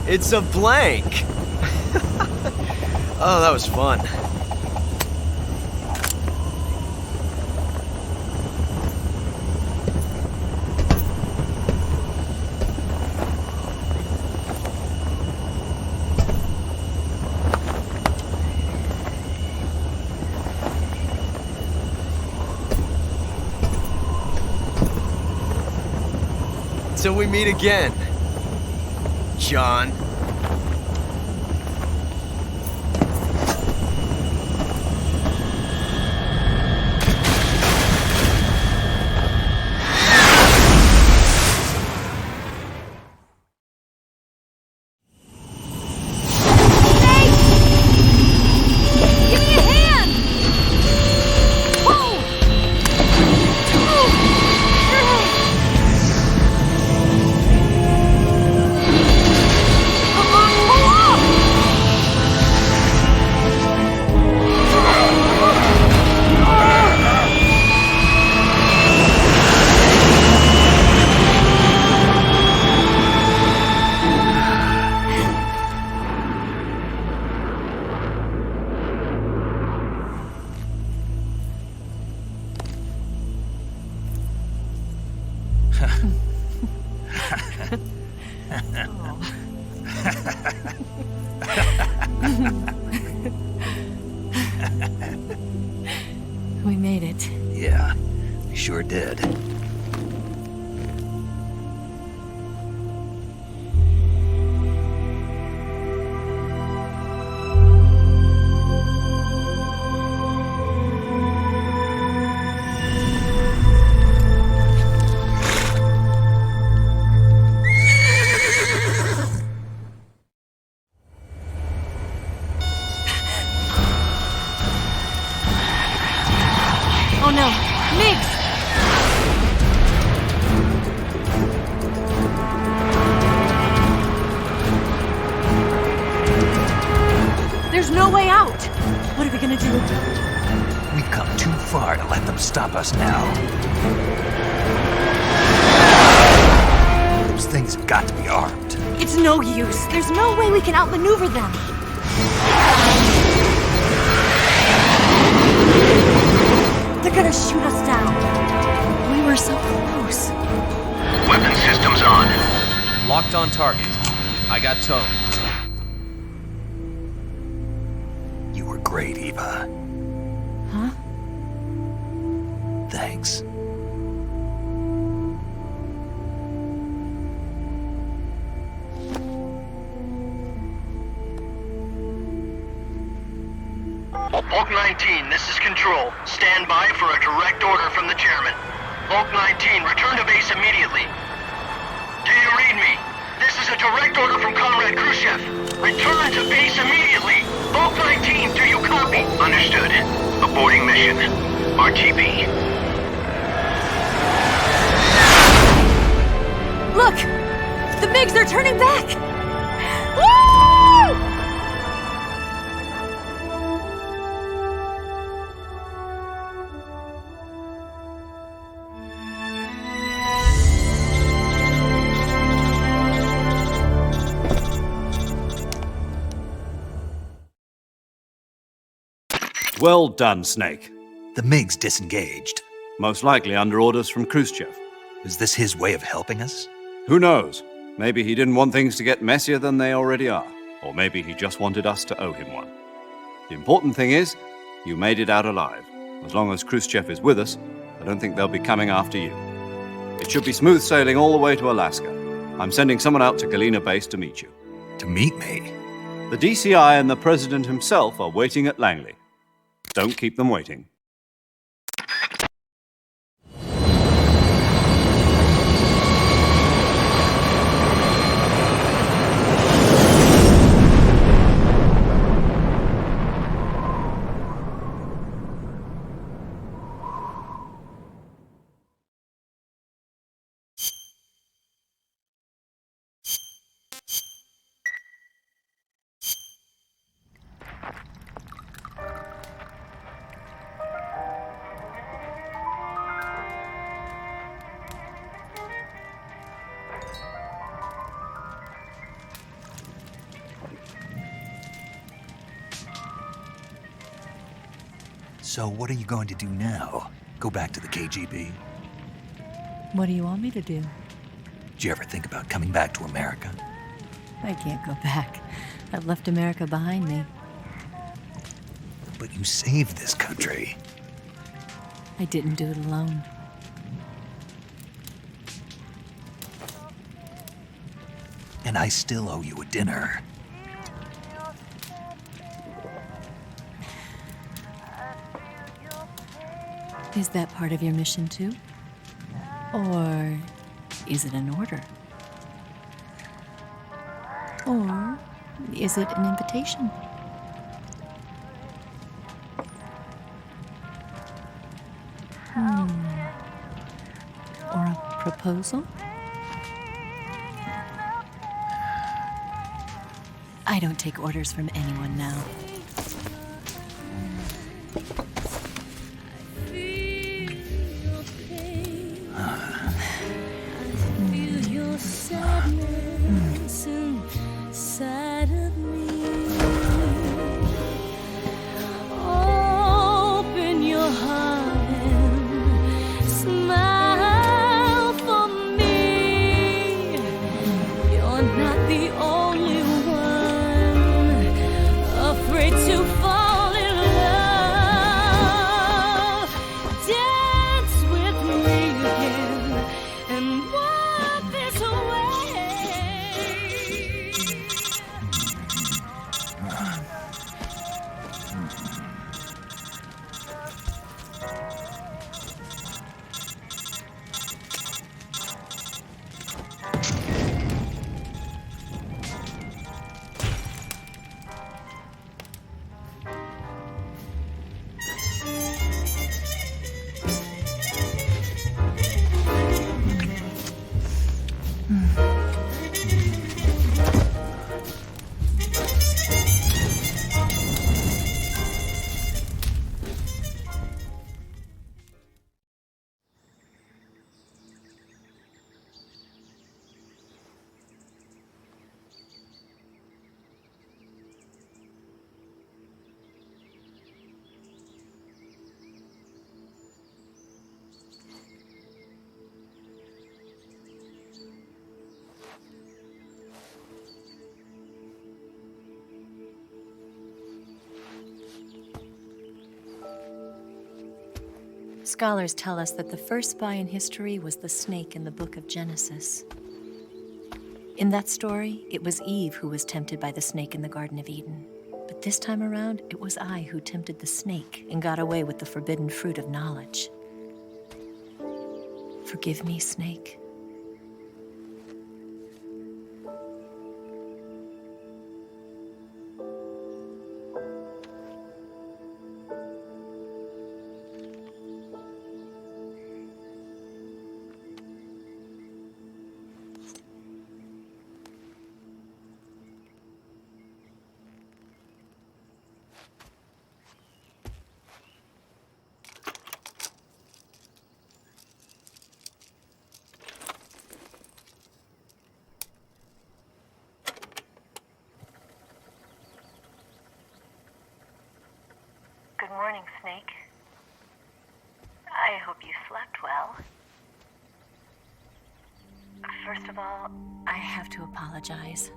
It's a blank. Oh, that was fun. Till we meet again, John. We made it. Yeah, we sure did. Oh no, Migs! There's no way out! What are we gonna do? We've come too far to let them stop us now. Those things have got to be armed. It's no use. There's no way we can outmaneuver them. They're gonna shoot us down. We were so close. Weapon systems on. Locked on target. I got towed. You were great, Eva. Huh? Thanks. Bulk 19, this is Control. Stand by for a direct order from the chairman. Bulk 19, return to base immediately. Do you read me? This is a direct order from Comrade Khrushchev. Return to base immediately. Bulk 19, do you copy? Understood. Aborting mission. RTB. Look! The MiGs, they're turning back! Woo! Well done, Snake. The MiGs disengaged. Most likely under orders from Khrushchev. Is this his way of helping us? Who knows? Maybe he didn't want things to get messier than they already are. Or maybe he just wanted us to owe him one. The important thing is, you made it out alive. As long as Khrushchev is with us, I don't think they'll be coming after you. It should be smooth sailing all the way to Alaska. I'm sending someone out to Galena Base to meet you. To meet me? The DCI and the President himself are waiting at Langley. Don't keep them waiting. So what are you going to do now? Go back to the KGB? What do you want me to do? Did you ever think about coming back to America? I can't go back. I've left America behind me. But you saved this country. I didn't do it alone. And I still owe you a dinner. Is that part of your mission too? Or is it an order? Or is it an invitation? Or a proposal? I don't take orders from anyone now. Scholars tell us that the first spy in history was the snake in the book of Genesis. In that story, it was Eve who was tempted by the snake in the Garden of Eden. But this time around, it was I who tempted the snake and got away with the forbidden fruit of knowledge. Forgive me, snake. Good morning, Snake. I hope you slept well. First of all, I have to apologize.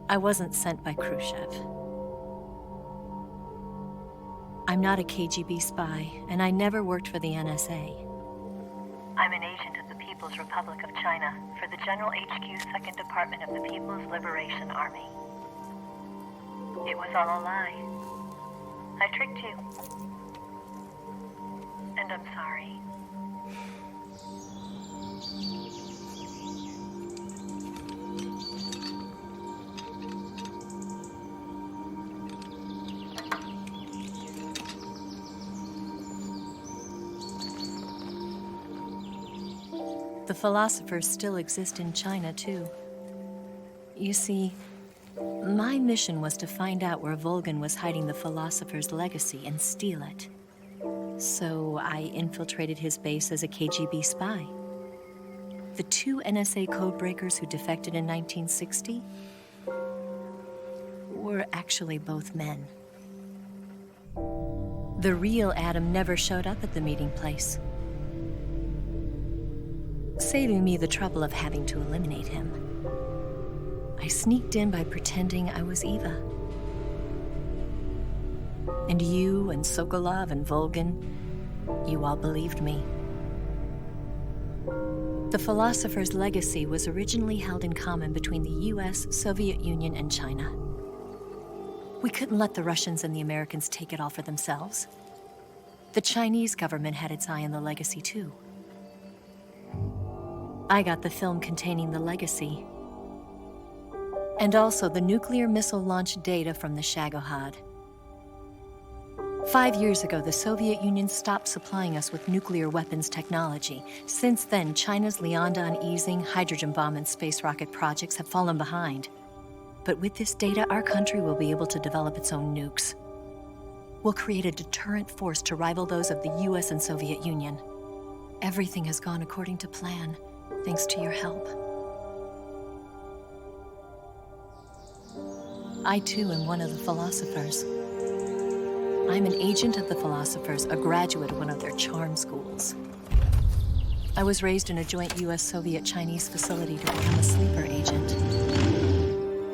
I wasn't sent by Khrushchev. I'm not a KGB spy, and I never worked for the NSA. I'm an agent of the People's Republic of China for the General HQ 2nd Department of the People's Liberation Army. It was all a lie. I tricked you. And I'm sorry. The philosophers still exist in China, too. You see, my mission was to find out where Volgan was hiding the philosopher's legacy and steal it. So I infiltrated his base as a KGB spy. The two NSA codebreakers who defected in 1960 were actually both men. The real Adam never showed up at the meeting place, saving me the trouble of having to eliminate him. I sneaked in by pretending I was Eva. And you and Sokolov and Volgin, you all believed me. The philosopher's legacy was originally held in common between the US, Soviet Union, and China. We couldn't let the Russians and the Americans take it all for themselves. The Chinese government had its eye on the legacy too. I got the film containing the legacy, and also the nuclear missile launch data from the Shagohod. 5 years ago, the Soviet Union stopped supplying us with nuclear weapons technology. Since then, China's Liaodong easing, hydrogen bomb, and space rocket projects have fallen behind. But with this data, our country will be able to develop its own nukes. We'll create a deterrent force to rival those of the US and Soviet Union. Everything has gone according to plan, thanks to your help. I too am one of the philosophers. I'm an agent of the philosophers, a graduate of one of their charm schools. I was raised in a joint US-Soviet-Chinese facility to become a sleeper agent.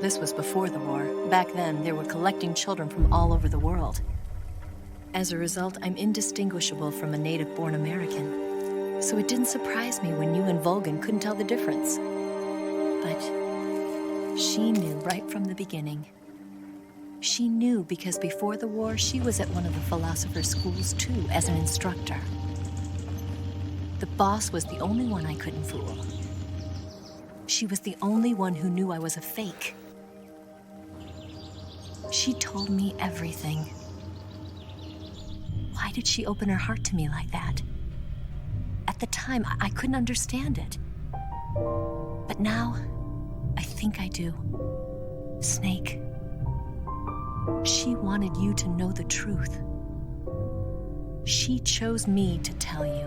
This was before the war. Back then, they were collecting children from all over the world. As a result, I'm indistinguishable from a native-born American. So it didn't surprise me when you and Volgin couldn't tell the difference. But she knew right from the beginning. She knew because before the war, she was at one of the philosopher's schools too, as an instructor. The boss was the only one I couldn't fool. She was the only one who knew I was a fake. She told me everything. Why did she open her heart to me like that? At the time, I couldn't understand it. But now, I think I do. Snake. She wanted you to know the truth. She chose me to tell you.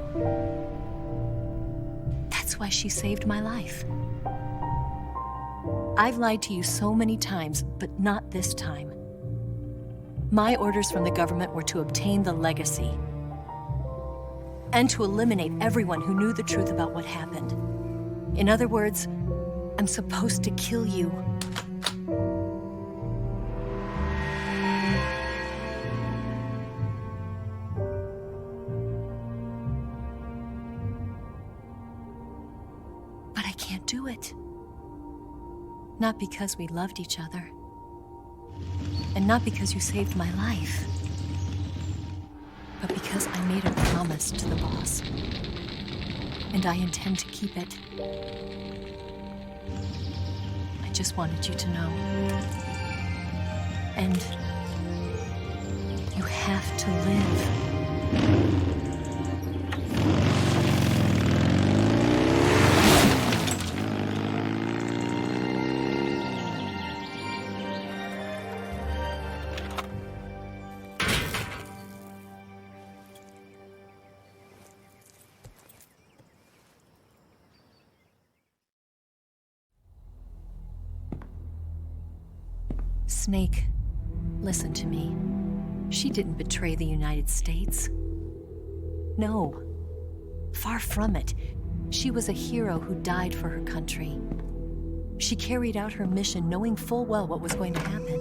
That's why she saved my life. I've lied to you so many times, but not this time. My orders from the government were to obtain the legacy and to eliminate everyone who knew the truth about what happened. In other words, I'm supposed to kill you. But I can't do it. Not because we loved each other. And not because you saved my life. But because I made a promise to the boss. And I intend to keep it. I just wanted you to know. And you have to live. Snake, listen to me. She didn't betray the United States. No. Far from it. She was a hero who died for her country. She carried out her mission knowing full well what was going to happen.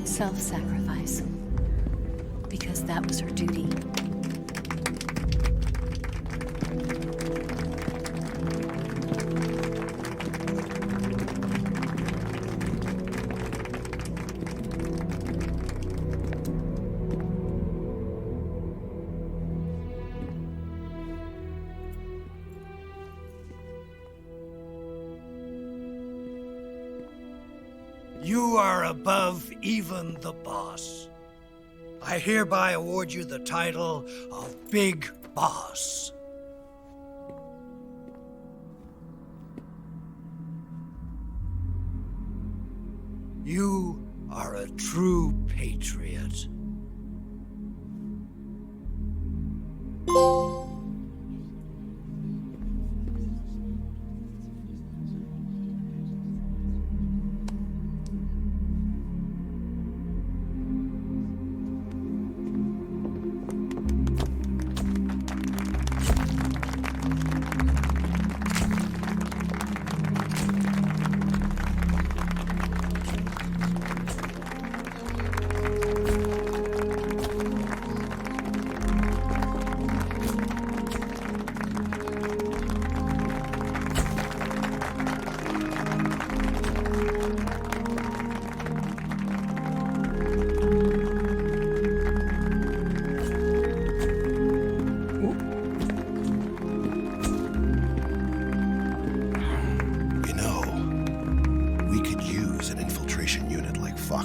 Self-sacrifice. Because that was her duty. You are above even the boss. I hereby award you the title of Big Boss. You are a true patriot.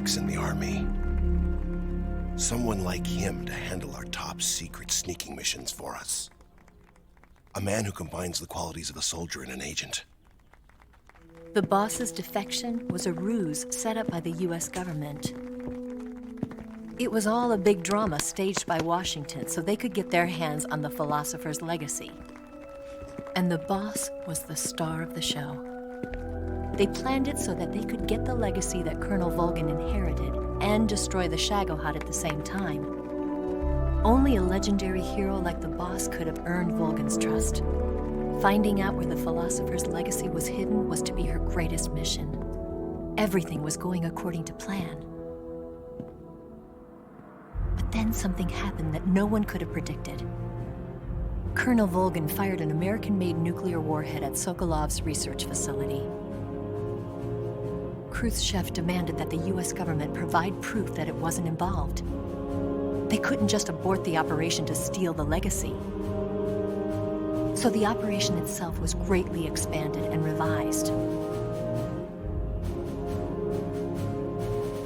box in the army. Someone like him to handle our top secret sneaking missions for us. A man who combines the qualities of a soldier and an agent. The boss's defection was a ruse set up by the US government. It was all a big drama staged by Washington so they could get their hands on the philosopher's legacy. And the boss was the star of the show. They planned it so that they could get the legacy that Colonel Volgin inherited and destroy the Shagohod at the same time. Only a legendary hero like the boss could have earned Volgin's trust. Finding out where the philosopher's legacy was hidden was to be her greatest mission. Everything was going according to plan. But then something happened that no one could have predicted. Colonel Volgin fired an American-made nuclear warhead at Sokolov's research facility. Khrushchev demanded that the US government provide proof that it wasn't involved. They couldn't just abort the operation to steal the legacy. So the operation itself was greatly expanded and revised.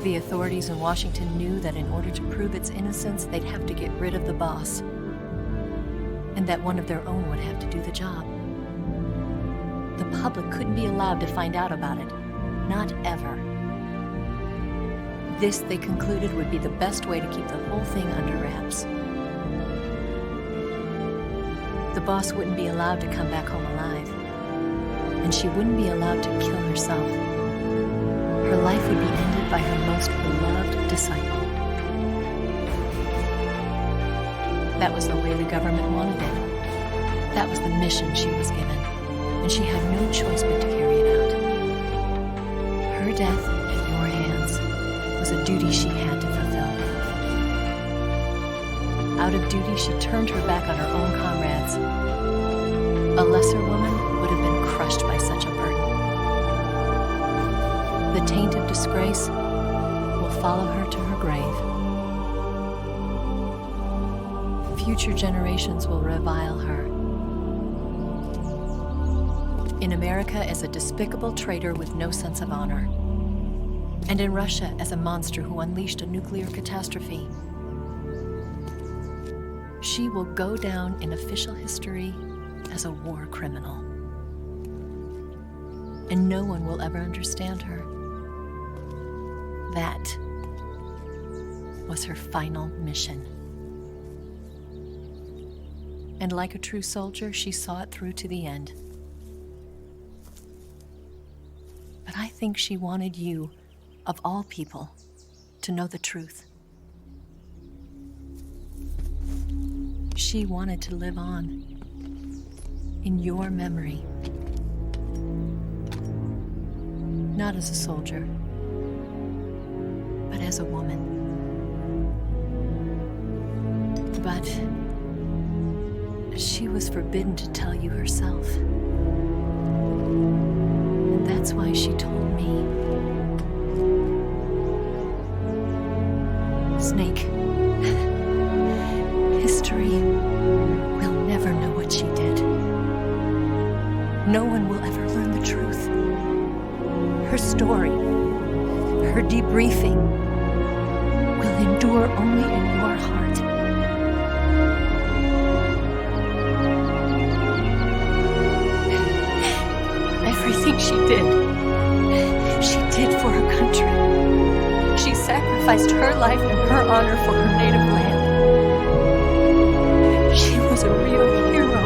The authorities in Washington knew that in order to prove its innocence, they'd have to get rid of the boss, and that one of their own would have to do the job. The public couldn't be allowed to find out about it, not ever. This, they concluded, would be the best way to keep the whole thing under wraps. The boss wouldn't be allowed to come back home alive, and she wouldn't be allowed to kill herself. Her life would be ended by her most beloved disciple. That was the way the government wanted it. That was the mission she was given, and she had no choice but to carry it out. Her death at your hands was a duty she had to fulfill. Out of duty, she turned her back on her own comrades. A lesser woman would have been crushed by such a burden. The taint of disgrace will follow her to her grave. Future generations will revile her. In America as a despicable traitor with no sense of honor. And in Russia as a monster who unleashed a nuclear catastrophe. She will go down in official history as a war criminal. And no one will ever understand her. That was her final mission. And like a true soldier, she saw it through to the end. But I think she wanted you, of all people, to know the truth. She wanted to live on in your memory. Not as a soldier, but as a woman. But she was forbidden to tell you herself. And that's why she told me. Snake, history will never know what she did. No one will ever learn the truth. Her story, her debriefing, will endure only in your heart. Everything she did for her country. She sacrificed her life and her honor for her native land. She was a real hero.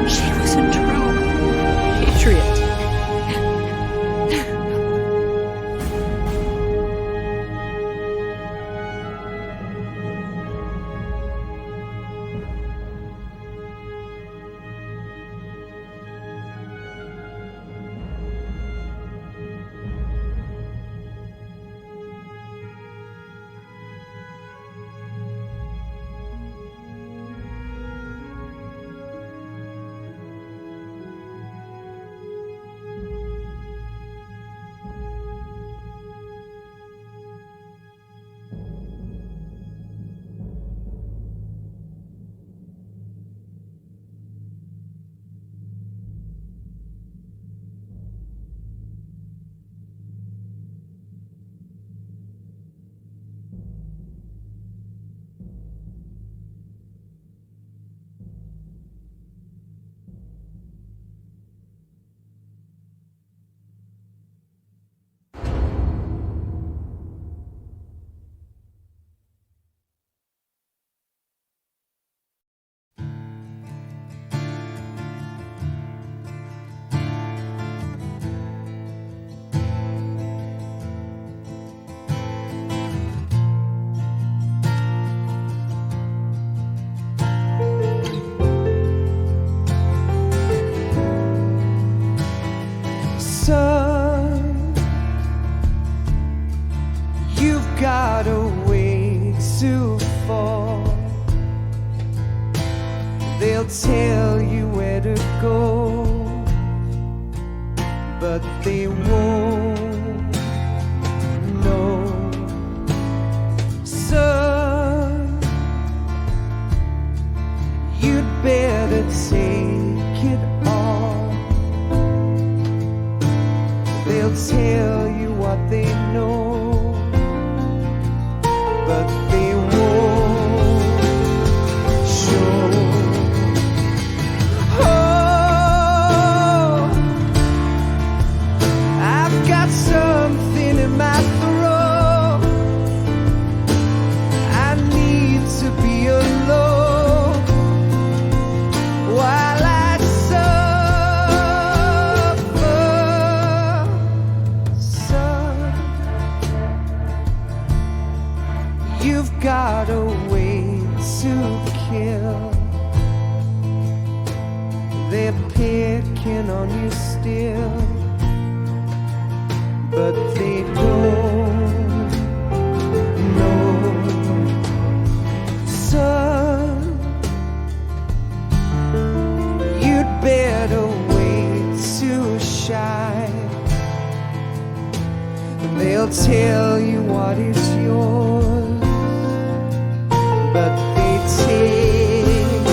She was a true patriot. They'll tell you where to go, but they won't know. Son, you'd better take it all. They'll tell you what they know, but they won't show. Oh, I've got something in my throat. I need to be alone while I suffer. Son, you've got a way to kill. They're picking on you still, but they don't know. Son, you'd better wait to shine. They'll tell you what is yours, but they take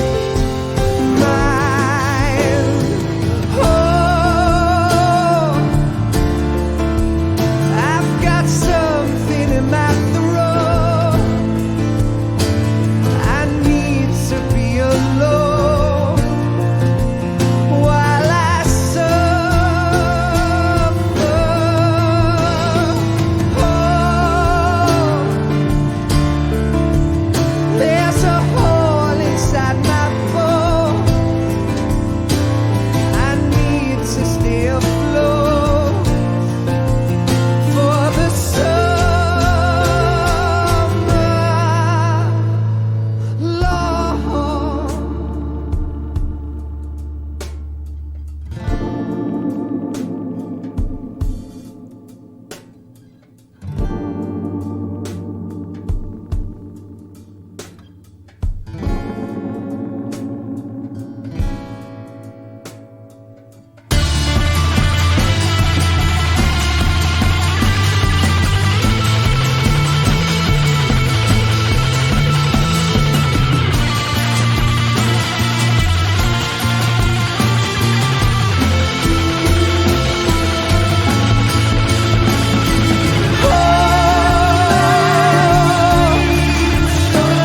mine. Oh, I've got something in my throat. I need to be alone while I suffer. Oh, there's a hole inside my bone. I need to stay afloat for the summer long.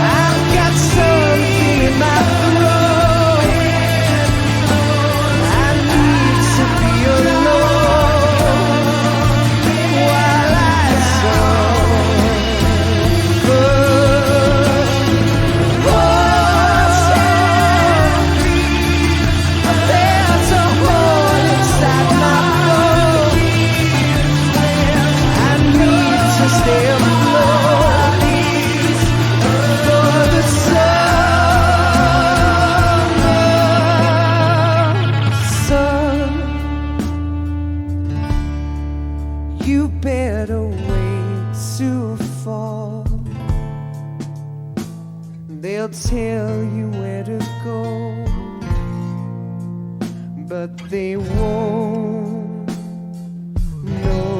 I've got something in my throat. I need to be alone while I suffer. Oh, there's a hole inside my bone. I need to stay afloat for the summer. Son, you better wait to fall. They'll tell you where to go, but they won't know.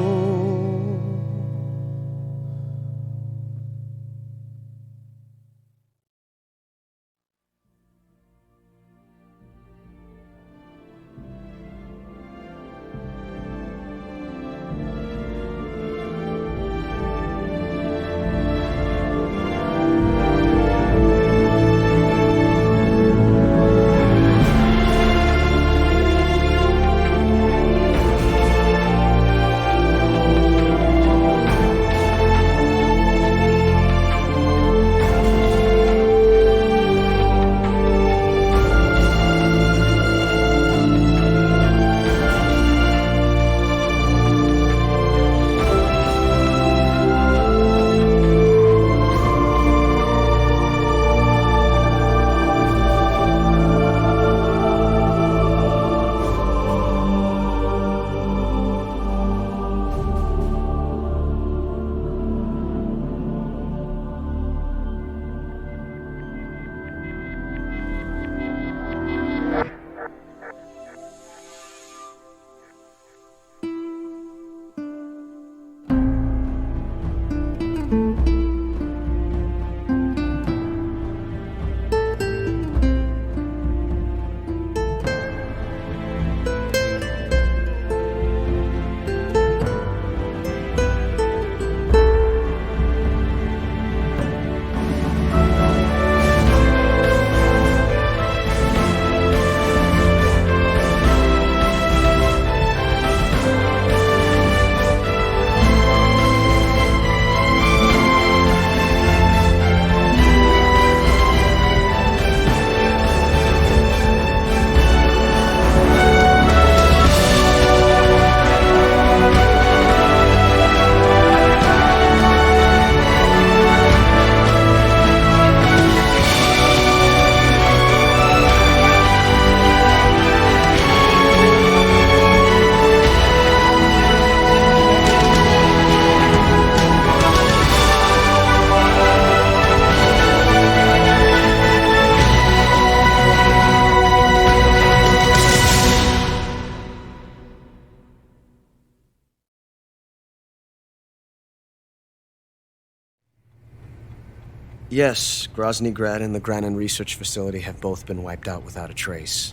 Yes, Grozny Grad and the Granin Research Facility have both been wiped out without a trace.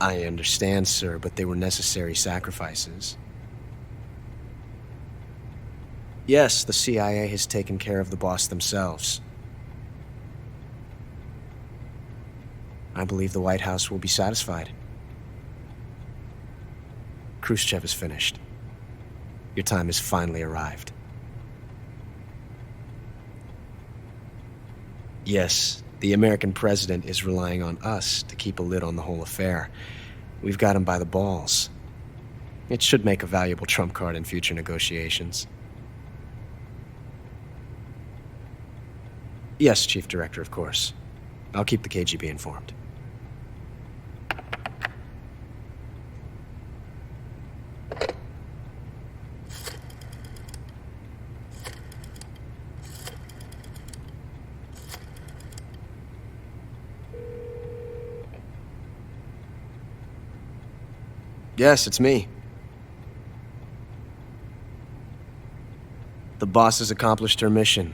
I understand, sir, but they were necessary sacrifices. Yes, the CIA has taken care of the boss themselves. I believe the White House will be satisfied. Khrushchev is finished. Your time has finally arrived. Yes, the American president is relying on us to keep a lid on the whole affair. We've got him by the balls. It should make a valuable trump card in future negotiations. Yes, Chief Director, of course. I'll keep the KGB informed. Yes, it's me. The boss has accomplished her mission.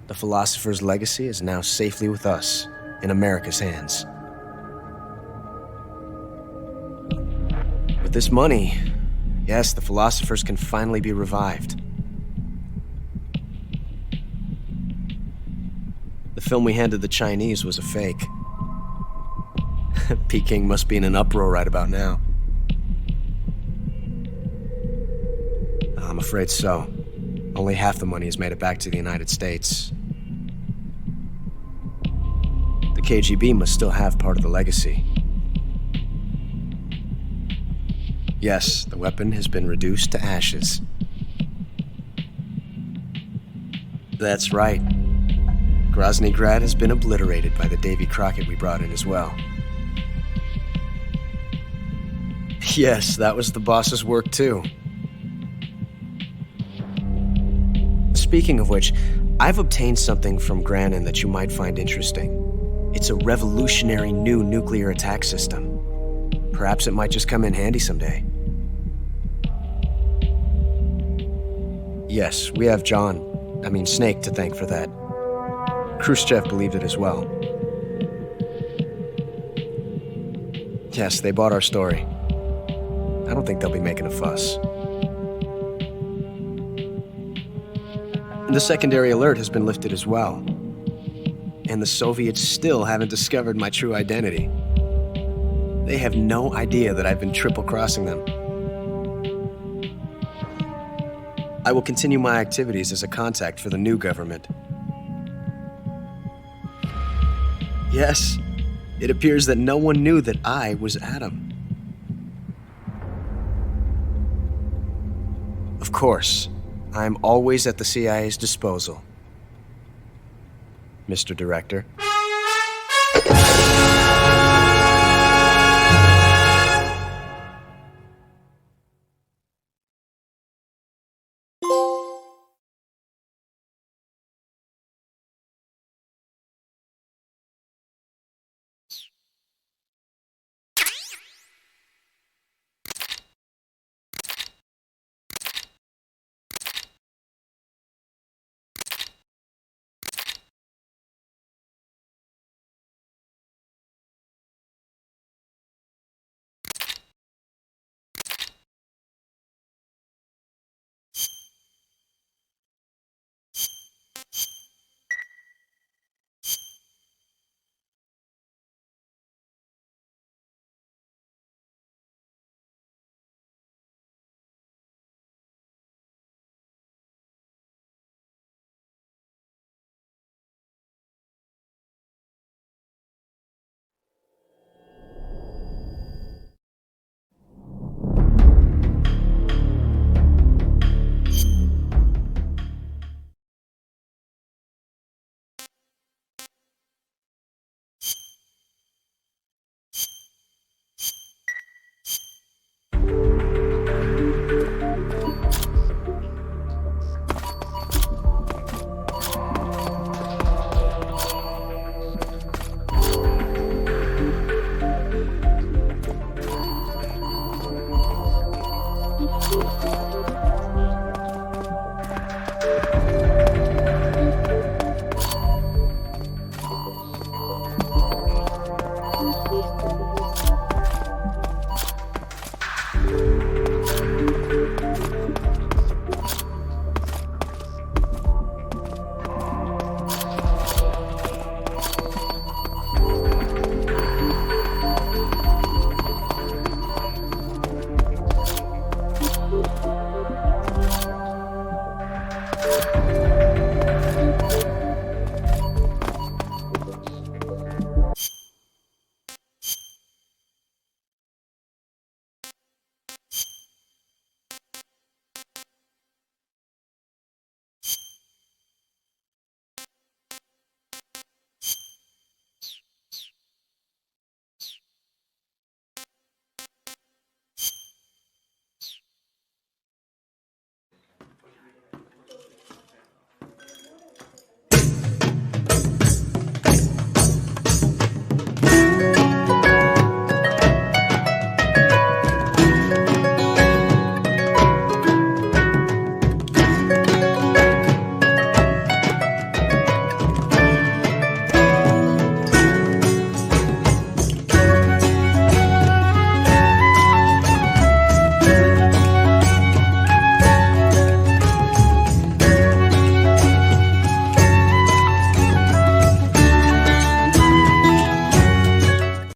The philosopher's legacy is now safely with us, in America's hands. With this money, yes, the philosophers can finally be revived. The film we handed the Chinese was a fake. Peking must be in an uproar right about now. I'm afraid so. Only half the money has made it back to the United States. The KGB must still have part of the legacy. Yes, the weapon has been reduced to ashes. That's right. Grozny Grad has been obliterated by the Davy Crockett we brought in as well. Yes, that was the boss's work too. Speaking of which, I've obtained something from Granin that you might find interesting. It's a revolutionary new nuclear attack system. Perhaps it might just come in handy someday. Yes, we have Snake to thank for that. Khrushchev believed it as well. Yes, they bought our story. I don't think they'll be making a fuss. The secondary alert has been lifted as well. And the Soviets still haven't discovered my true identity. They have no idea that I've been triple-crossing them. I will continue my activities as a contact for the new government. Yes, it appears that no one knew that I was Adam. Of course, I'm always at the CIA's disposal, Mr. Director.